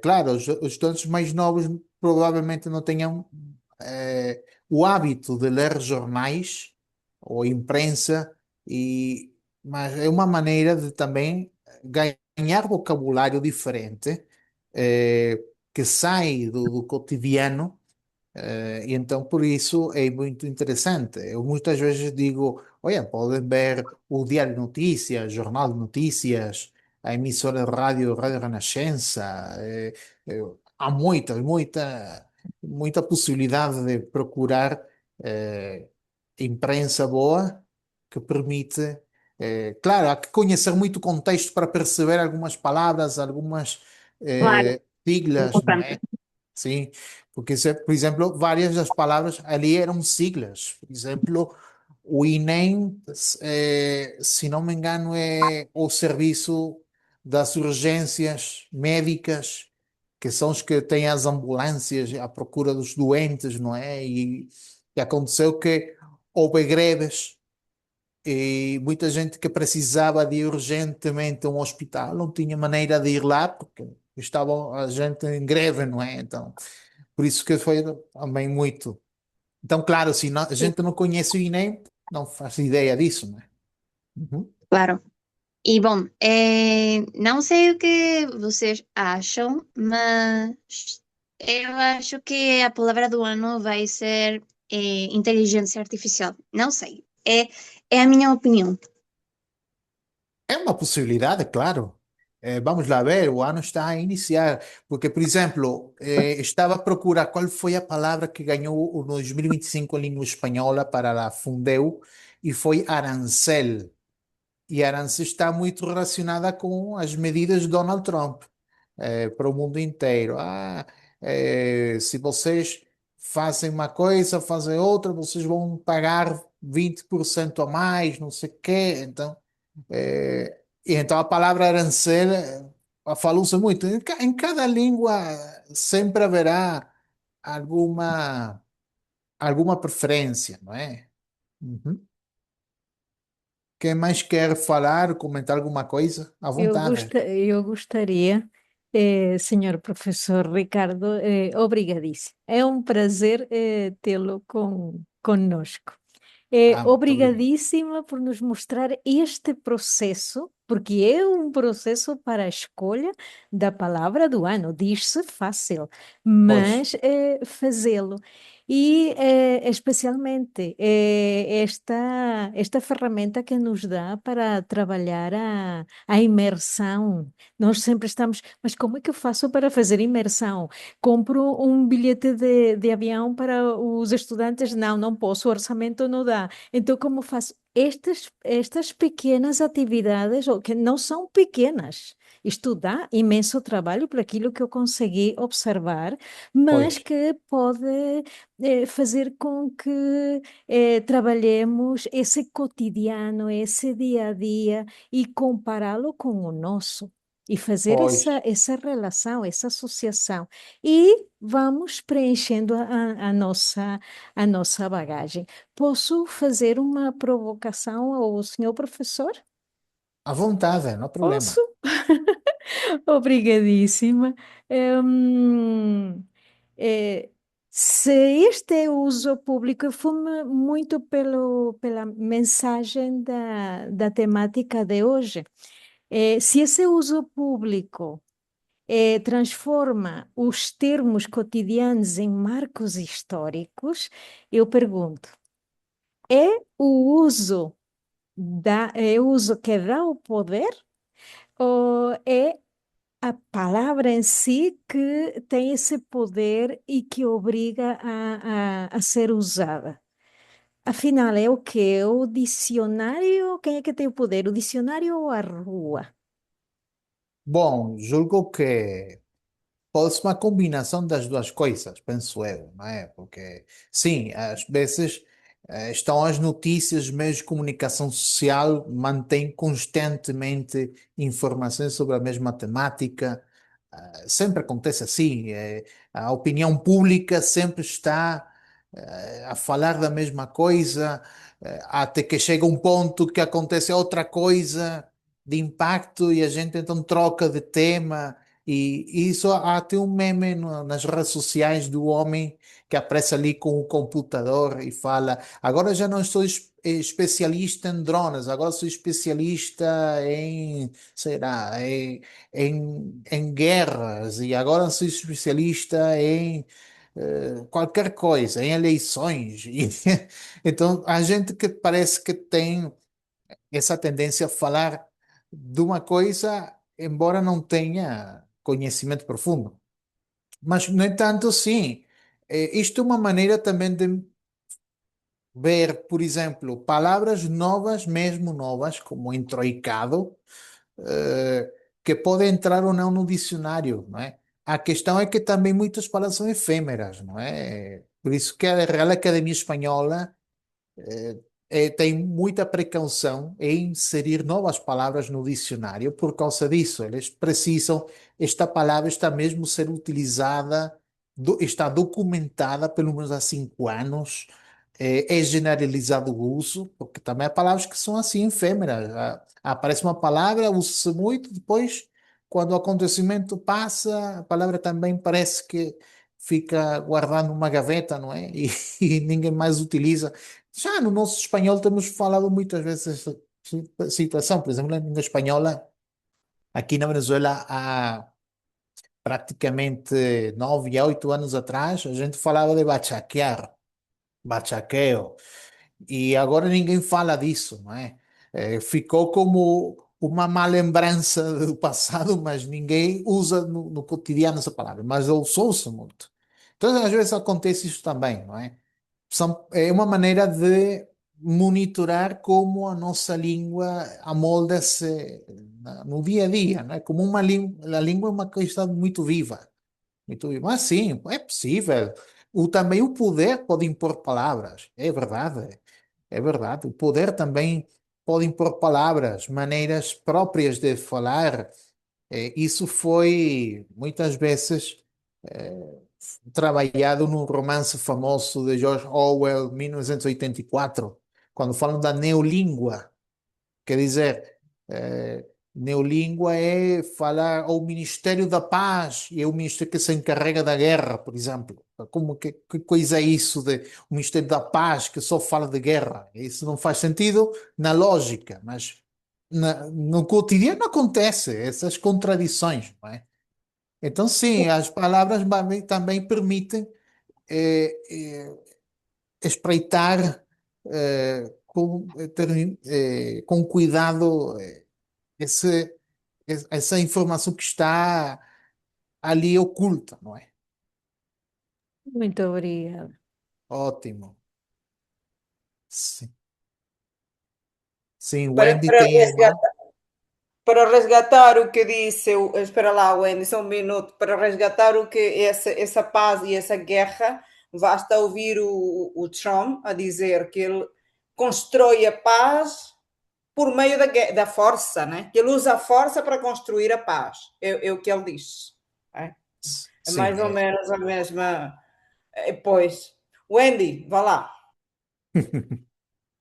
Claro, os estudantes mais novos provavelmente não tenham o hábito de ler jornais ou imprensa, e, mas é uma maneira de também ganhar vocabulário diferente, que sai do cotidiano, e então, por isso, é muito interessante. Eu muitas vezes digo: olha, podem ver o Diário de Notícias, Jornal de Notícias, a emissora de rádio, Rádio Renascença. Há muita possibilidade de procurar eh, imprensa boa que permite. Claro, há que conhecer muito o contexto para perceber algumas palavras, algumas Claro, siglas, não importante. é? Sim, porque, por exemplo, várias das palavras ali eram siglas. Por exemplo, o INEM, se não me engano, é o Serviço das Urgências Médicas, que são os que têm as ambulâncias à procura dos doentes, não é? E aconteceu que houve greves e muita gente que precisava de ir urgentemente a um hospital não tinha maneira de ir lá porque estava a gente em greve, não é? Então. Por isso que foi também muito. Então, claro, se a gente não conhece o INEM, não faz ideia disso, né? Uhum. Claro. E bom, não sei o que vocês acham, mas eu acho que a palavra do ano vai ser inteligência artificial. Não sei. É, é a minha opinião. É uma possibilidade, claro. Vamos lá ver, o ano está a iniciar. Porque, por exemplo, estava a procurar qual foi a palavra que ganhou o 2025 em língua espanhola para a Fundeu e foi arancel. E a arancel está muito relacionada com as medidas de Donald Trump para o mundo inteiro. Se vocês fazem uma coisa, fazem outra, vocês vão pagar 20% a mais, não sei o quê. Então. E então a palavra arancel falou-se muito. Em cada língua sempre haverá alguma, alguma preferência, não é? Uhum. Quem mais quer falar, comentar alguma coisa? À vontade. Eu gostaria, senhor professor Ricardo, obrigadíssimo. É um prazer, tê-lo conosco. Muito obrigado. Obrigadíssima por nos mostrar este processo, porque é um processo para a escolha da palavra do ano. Diz-se fácil, Pois, mas fazê-lo. E especialmente esta ferramenta que nos dá para trabalhar a imersão. Nós sempre estamos, mas como é que eu faço para fazer imersão? Compro um bilhete de avião para os estudantes? Não, não posso, o orçamento não dá. Então, como faço? Estas pequenas atividades, ou que não são pequenas, isto dá imenso trabalho para aquilo que eu consegui observar, mas pois, que pode fazer com que trabalhemos esse cotidiano, esse dia a dia e compará-lo com o nosso. E fazer pois. essa relação, essa associação. E vamos preenchendo a nossa bagagem. Posso fazer uma provocação ao senhor professor? À vontade, não há Posso? problema. Obrigadíssima. Hum, eh, Se este é o uso público, eu fui muito pela mensagem da temática de hoje. Se esse uso público transforma os termos cotidianos em marcos históricos, eu pergunto, é o uso que dá o poder ou é a palavra em si que tem esse poder e que obriga a ser usada? Afinal, é o quê? O dicionário? Quem é que tem o poder? O dicionário ou a rua? Bom, julgo que pode ser uma combinação das duas coisas, penso eu, não é? Porque, sim, às vezes estão as notícias, os meios de comunicação social mantêm constantemente informações sobre a mesma temática. Sempre acontece assim. A opinião pública sempre está a falar da mesma coisa, até que chega um ponto que acontece outra coisa de impacto e a gente então troca de tema. E isso há até um meme nas redes sociais do homem que aparece ali com o computador e fala: agora já não sou especialista em drones, agora sou especialista em, sei lá, em guerras, e agora sou especialista em qualquer coisa, em eleições. E, então, a gente que parece que tem essa tendência a falar de uma coisa, embora não tenha conhecimento profundo. Mas, no entanto, sim, isto é uma maneira também de ver, por exemplo, palavras novas, mesmo novas, como entroicado, eh, que podem entrar ou não no dicionário, não é? A questão é que também muitas palavras são efêmeras, não é? Por isso que a Real Academia Espanhola tem muita precaução em inserir novas palavras no dicionário por causa disso. Eles precisam, esta palavra está mesmo ser utilizada, está documentada pelo menos há 5 anos, é generalizado o uso, porque também há palavras que são assim efêmeras. Aparece uma palavra, usa-se muito, depois, quando o acontecimento passa, a palavra também parece que fica guardada numa gaveta, não é? E ninguém mais utiliza. Já no nosso espanhol temos falado muitas vezes esta situação. Por exemplo, na língua espanhola, aqui na Venezuela, há praticamente 9 a 8 anos atrás, a gente falava de bachaquear, bachaqueo. E agora ninguém fala disso, não é? Ficou como uma má lembrança do passado, mas ninguém usa no cotidiano essa palavra, mas usou-se muito. Então, às vezes acontece isso também, não é? É uma maneira de monitorar como a nossa língua amolda-se no dia a dia, não é? Como a língua é uma coisa muito viva. Muito viva. Mas sim, é possível. Também o poder pode impor palavras, é verdade. É verdade. O poder também pode impor palavras, maneiras próprias de falar. Isso foi muitas vezes trabalhado num romance famoso de George Orwell, 1984, quando falam da neolíngua. Quer dizer, neolíngua é falar ao Ministério da Paz e é o Ministério que se encarrega da guerra, por exemplo. Como que coisa é isso de o Ministério da Paz que só fala de guerra? Isso não faz sentido na lógica, mas no cotidiano acontece essas contradições, não é? Então, sim, as palavras também permitem eh, eh, espreitar com cuidado esse, essa informação que está ali oculta, não é? Muito obrigada. Ótimo. Sim, sim, Para, Wendy para tem aí mais? para resgatar o que disse, espera lá, Wendy, só um minuto, para resgatar o que essa paz e essa guerra, basta ouvir o Trump a dizer que ele constrói a paz por meio da força, né? Que ele usa a força para construir a paz, é o que ele diz. É, é Sim, mais ou menos a mesma. Pois, Wendy, vá lá.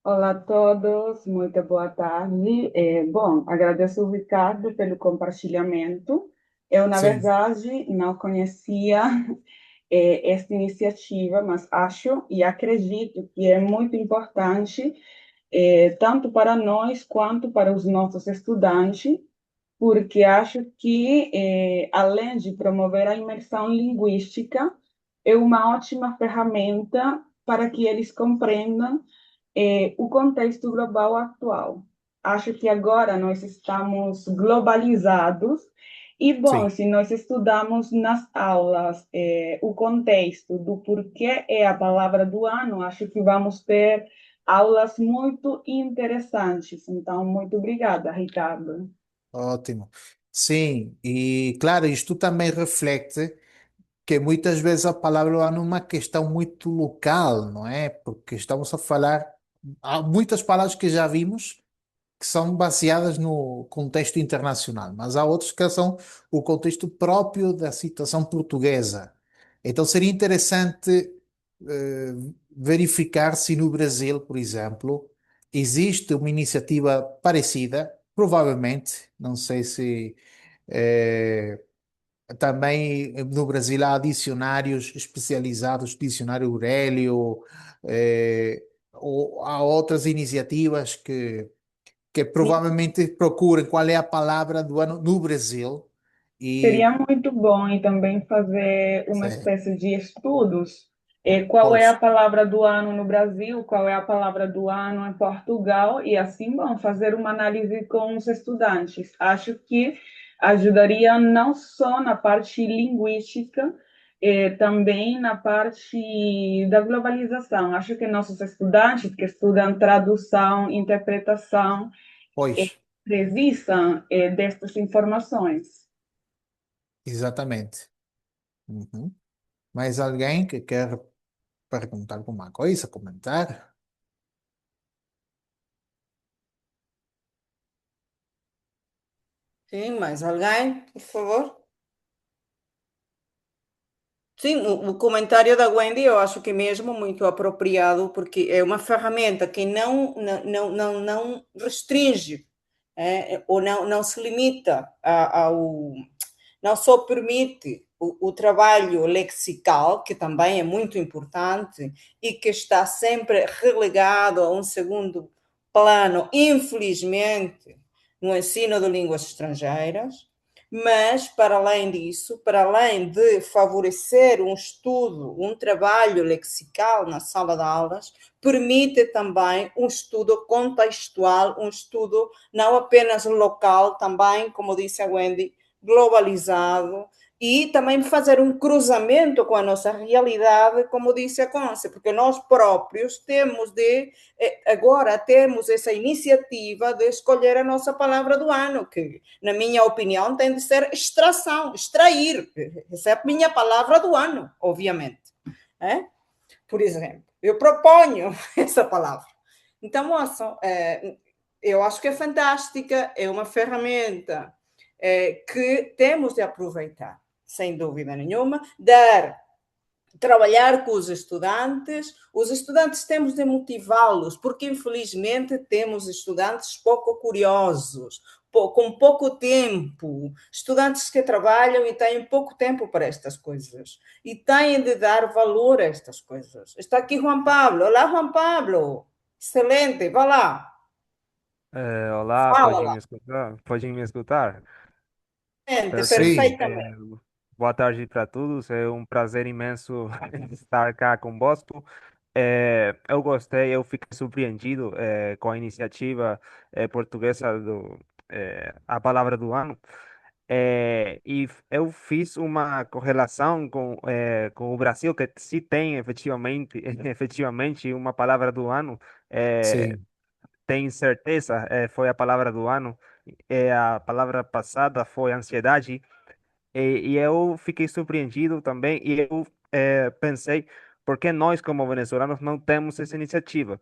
Olá a todos, muito boa tarde. Bom, agradeço o Ricardo pelo compartilhamento. Eu, na sim, verdade, não conhecia esta iniciativa, mas acho e acredito que é muito importante, tanto para nós quanto para os nossos estudantes, porque acho que, além de promover a imersão linguística, é uma ótima ferramenta para que eles compreendam o contexto global atual. Acho que agora nós estamos globalizados e, bom, sim. se nós estudamos nas aulas o contexto do porquê é a palavra do ano, acho que vamos ter aulas muito interessantes. Então, muito obrigada, Ricardo. Ótimo. Sim, e claro, isto também reflete que muitas vezes a palavra é uma questão muito local, não é? Porque estamos a falar, há muitas palavras que já vimos que são baseadas no contexto internacional, mas há outros que são o contexto próprio da situação portuguesa. Então seria interessante verificar se no Brasil, por exemplo, existe uma iniciativa parecida, provavelmente, não sei se eh, também no Brasil há dicionários especializados, dicionário Aurélio, ou há outras iniciativas que provavelmente procurem qual é a palavra do ano no Brasil e Seria muito bom e também fazer uma é, espécie de estudos. Qual é a pois, palavra do ano no Brasil, qual é a palavra do ano em Portugal, e assim vão fazer uma análise com os estudantes. Acho que ajudaria não só na parte linguística, também na parte da globalização. Acho que nossos estudantes que estudam tradução, interpretação, pois, precisam destas informações. exatamente. Uhum. Mais alguém que quer perguntar alguma coisa, comentar? Sim, mais alguém, por favor? Sim, o comentário da Wendy eu acho que é mesmo muito apropriado, porque é uma ferramenta que não restringe, ou não se limita não só permite o trabalho lexical, que também é muito importante e que está sempre relegado a um segundo plano, infelizmente, no ensino de línguas estrangeiras, Mas, para além disso, para além de favorecer um estudo, um trabalho lexical na sala de aulas, permite também um estudo contextual, um estudo não apenas local, também, como disse a Wendy, globalizado, e também fazer um cruzamento com a nossa realidade, como disse a Conce, porque nós próprios temos de, agora temos essa iniciativa de escolher a nossa palavra do ano, que, na minha opinião, tem de ser extração, extrair. Essa é a minha palavra do ano, obviamente. É? Por exemplo, eu proponho essa palavra. Então, moço, eu acho que é fantástica, é uma ferramenta que temos de aproveitar, sem dúvida nenhuma, trabalhar com os estudantes temos de motivá-los, porque infelizmente temos estudantes pouco curiosos, com pouco tempo, estudantes que trabalham e têm pouco tempo para estas coisas, e têm de dar valor a estas coisas. Está aqui Juan Pablo. Olá, Juan Pablo. Excelente, vá lá, Olá, fala pode lá. me escutar? Pode me escutar? Perfeito. Sim, Perfeitamente. Boa tarde para todos. É um prazer imenso estar cá convosco. Eu gostei, eu fiquei surpreendido com a iniciativa portuguesa do A Palavra do Ano. Eu fiz uma correlação com o Brasil, que se tem efetivamente, efetivamente uma palavra do ano. É, sim. tem certeza, foi a palavra do ano. A palavra passada foi ansiedade. E eu fiquei surpreendido também. E eu pensei, por que nós, como venezuelanos, não temos essa iniciativa?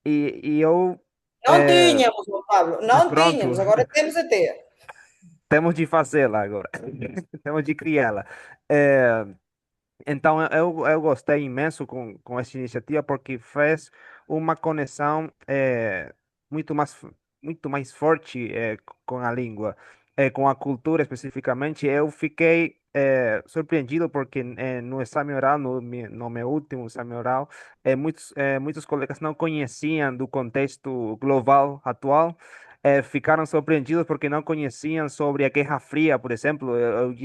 E eu, Não eh, tínhamos, Juan Pablo, não pronto, tínhamos, agora temos de ter. temos de fazê-la agora. Temos de criá-la. Eh, Então, eu gostei imenso com essa iniciativa porque fez uma conexão muito mais forte com a língua, com a cultura especificamente. Eu fiquei surpreendido porque no exame oral, no meu último exame oral, muitos colegas não conheciam do contexto global atual. Ficaram surpreendidos porque não conheciam sobre a Guerra Fria, por exemplo.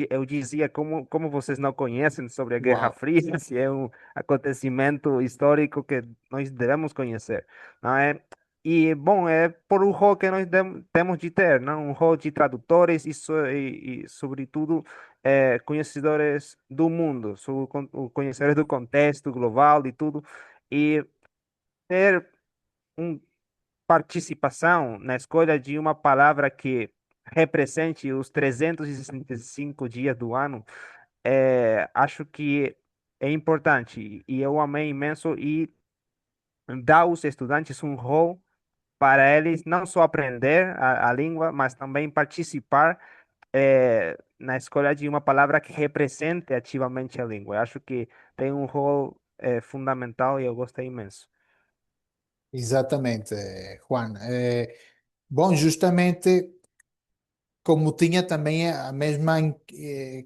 Eu dizia como vocês não conhecem sobre a Guerra Uau. Fria, se é um acontecimento histórico que nós devemos conhecer, não é? E, bom, é por um rol que nós temos de ter, não? Um rol de tradutores e sobretudo, conhecedores do mundo, conhecedores do contexto global e tudo. E ter um participação na escolha de uma palavra que represente os 365 dias do ano, acho que é importante e eu amei imenso e dá aos estudantes um rol para eles não só aprender a língua, mas também participar na escolha de uma palavra que represente ativamente a língua. Eu acho que tem um rol fundamental e eu gostei imenso. Exatamente, Juan. Bom, justamente como tinha também a mesma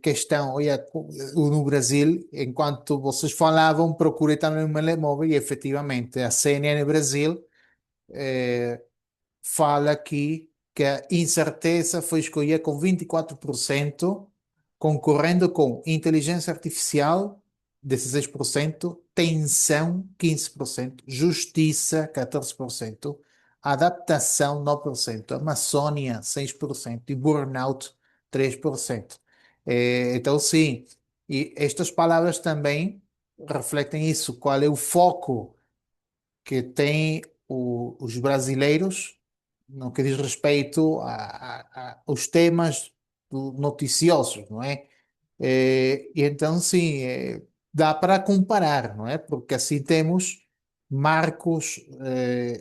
questão, olha, no Brasil, enquanto vocês falavam, procurei também no telemóvel e efetivamente a CNN Brasil fala aqui que a incerteza foi escolhida com 24%, concorrendo com inteligência artificial, 16%, tensão, 15%, justiça, 14%, adaptação, 9%, Amazônia, 6% e burnout, 3%. Então, sim, e estas palavras também refletem isso, qual é o foco que tem os brasileiros no que diz respeito aos temas noticiosos, não é? E então, sim, dá para comparar, não é? Porque assim temos marcos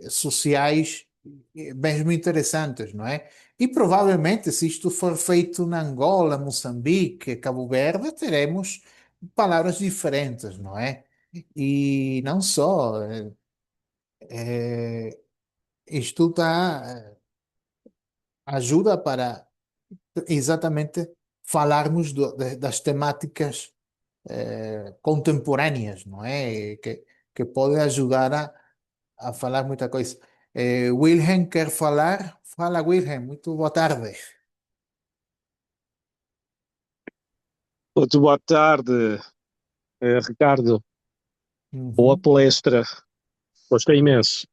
sociais mesmo interessantes, não é? E provavelmente, se isto for feito na Angola, Moçambique, Cabo Verde, teremos palavras diferentes, não é? E não só. Isto ajuda para exatamente falarmos das temáticas contemporâneas, não é? Que pode ajudar a falar muita coisa. Wilhelm quer falar? Fala, Wilhelm. Muito boa tarde. Muito boa tarde, Ricardo. Boa Uhum. palestra, gostei imenso.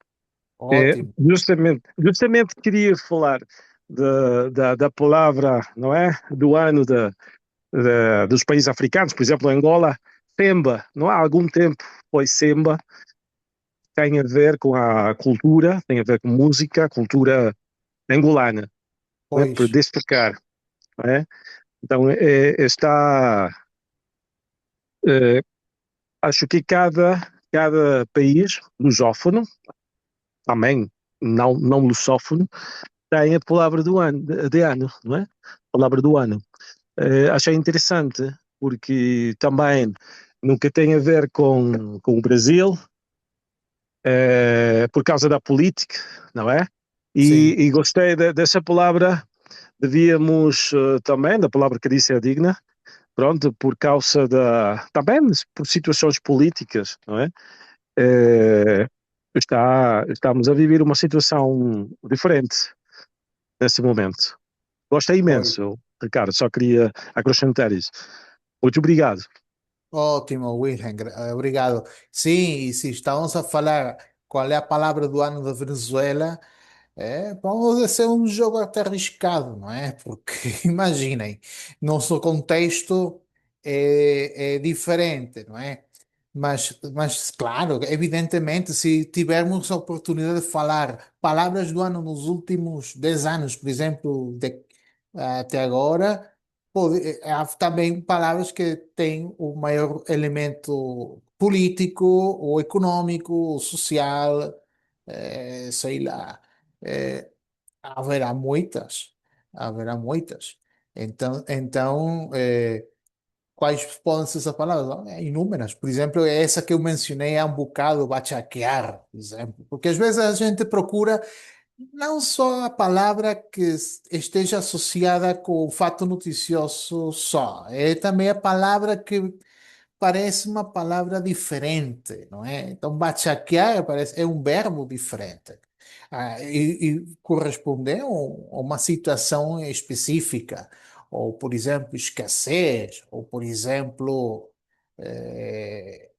Ótimo. Justamente queria falar da palavra, não é? Do ano dos países africanos, por exemplo, Angola, Semba, não há algum tempo foi Semba, tem a ver com a cultura, tem a ver com música, cultura angolana, não é? Para Pois, destacar, não é? Então, eh, acho que cada país lusófono, também não lusófono, tem a palavra do ano, de ano, não é? A palavra do ano. Achei interessante, porque também nunca tem a ver com o Brasil, por causa da política, não é? sim. E gostei dessa palavra, devíamos também, da palavra que disse é digna, pronto, por causa também por situações políticas, não é? Eh, estamos a viver uma situação diferente nesse momento. Gostei Pois. imenso, Ricardo, só queria acrescentar isso. Muito obrigado. Ótimo, Wilhelm, obrigado. Sim, e se estamos a falar qual é a palavra do ano da Venezuela, pode ser um jogo até arriscado, não é? Porque imaginem, nosso contexto é diferente, não é? Mas, claro, evidentemente, se tivermos a oportunidade de falar palavras do ano nos últimos 10 anos, por exemplo, até agora, há também palavras que têm o maior elemento político, ou econômico, ou social, sei lá. Eh, haverá muitas, haverá muitas. Então, quais podem ser essas palavras? Inúmeras. Por exemplo, é essa que eu mencionei há um bocado, bachaquear, por exemplo. Porque às vezes a gente procura não só a palavra que esteja associada com o fato noticioso só, é também a palavra que parece uma palavra diferente, não é? Então, bachaquear parece, é um verbo diferente. E corresponde a uma situação específica, ou, por exemplo, escassez, ou, por exemplo, eh,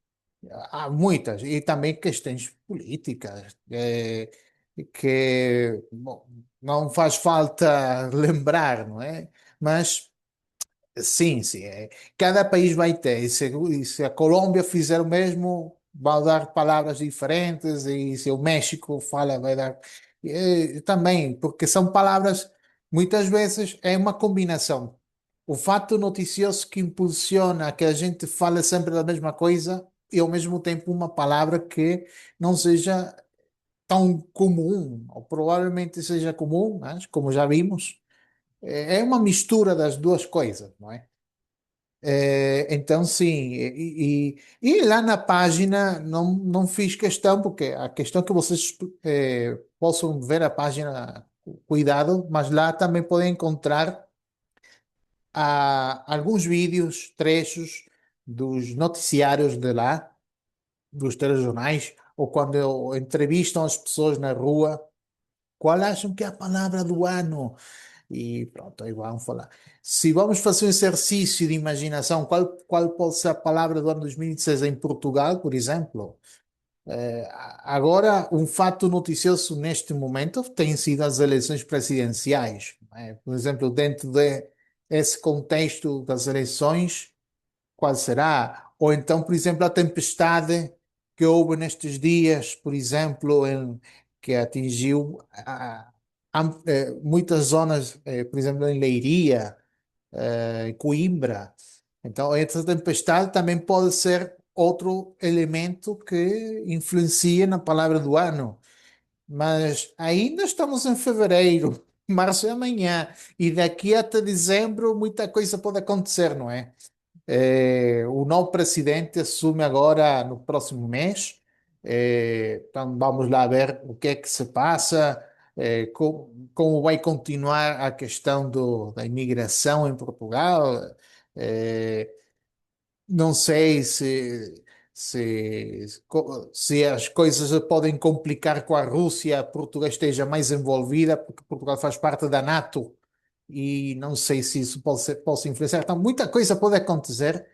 há muitas, e também questões políticas, que bom, não faz falta lembrar, não é? Mas sim, sim. Cada país vai ter. E se a Colômbia fizer o mesmo, vai dar palavras diferentes. E se o México fala, vai dar. Também, porque são palavras, muitas vezes é uma combinação. O fato noticioso que impulsiona que a gente fale sempre da mesma coisa e, ao mesmo tempo, uma palavra que não seja tão comum, ou provavelmente seja comum, mas, como já vimos, é uma mistura das duas coisas, não é? Então, sim, e lá na página não fiz questão, porque a questão é que vocês possam ver a página, cuidado, mas lá também podem encontrar alguns vídeos, trechos dos noticiários de lá, dos telejornais, ou quando entrevistam as pessoas na rua, qual acham que é a palavra do ano? E pronto, aí vamos falar. Se vamos fazer um exercício de imaginação, qual pode ser a palavra do ano 2016 em Portugal, por exemplo? Agora, um fato noticioso neste momento tem sido as eleições presidenciais. Não é? Por exemplo, dentro desse contexto das eleições, qual será? Ou então, por exemplo, a tempestade que houve nestes dias, por exemplo, que atingiu muitas zonas, por exemplo, em Leiria, em Coimbra. Então, essa tempestade também pode ser outro elemento que influencia na palavra do ano. Mas ainda estamos em fevereiro, março é amanhã, e daqui até dezembro muita coisa pode acontecer, não é? O novo presidente assume agora no próximo mês. Então vamos lá ver o que é que se passa, como vai continuar a questão da imigração em Portugal. Eh, não sei se as coisas podem complicar com a Rússia, Portugal esteja mais envolvida, porque Portugal faz parte da NATO e não sei se isso possa influenciar. Então, muita coisa pode acontecer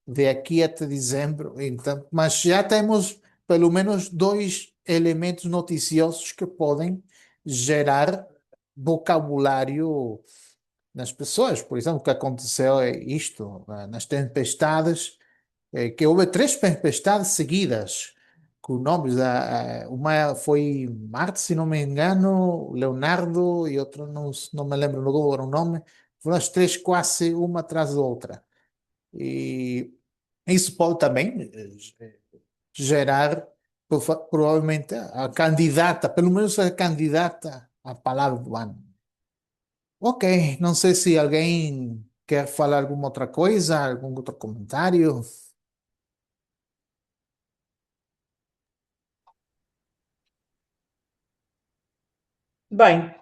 de aqui até dezembro, então, mas já temos pelo menos dois elementos noticiosos que podem gerar vocabulário nas pessoas. Por exemplo, o que aconteceu é isto, nas tempestades, que houve três tempestades seguidas, com nomes, uma foi Marte, se não me engano, Leonardo e outra, não me lembro agora o nome, foram as três quase uma atrás da outra. E isso pode também gerar, provavelmente, a candidata, pelo menos a candidata à palavra do ano. Ok, não sei se alguém quer falar alguma outra coisa, algum outro comentário. Bem,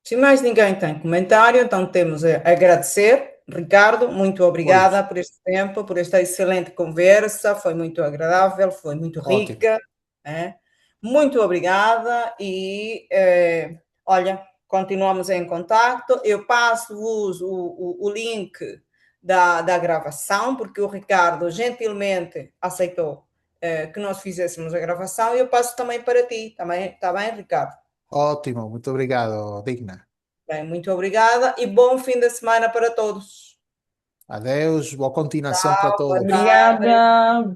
se mais ninguém tem comentário, então temos a agradecer. Ricardo, muito Pois, obrigada por este tempo, por esta excelente conversa, foi muito agradável, foi muito ótimo. rica. É? Muito obrigada e olha, continuamos em contato. Eu passo-vos o link da gravação, porque o Ricardo gentilmente aceitou que nós fizéssemos a gravação e eu passo também para ti, também, está bem, Ricardo? Ótimo, muito obrigado, Digna. Bem, muito obrigada e bom fim de semana para todos. Adeus, boa continuação para Tchau, boa todos. tarde. Obrigada.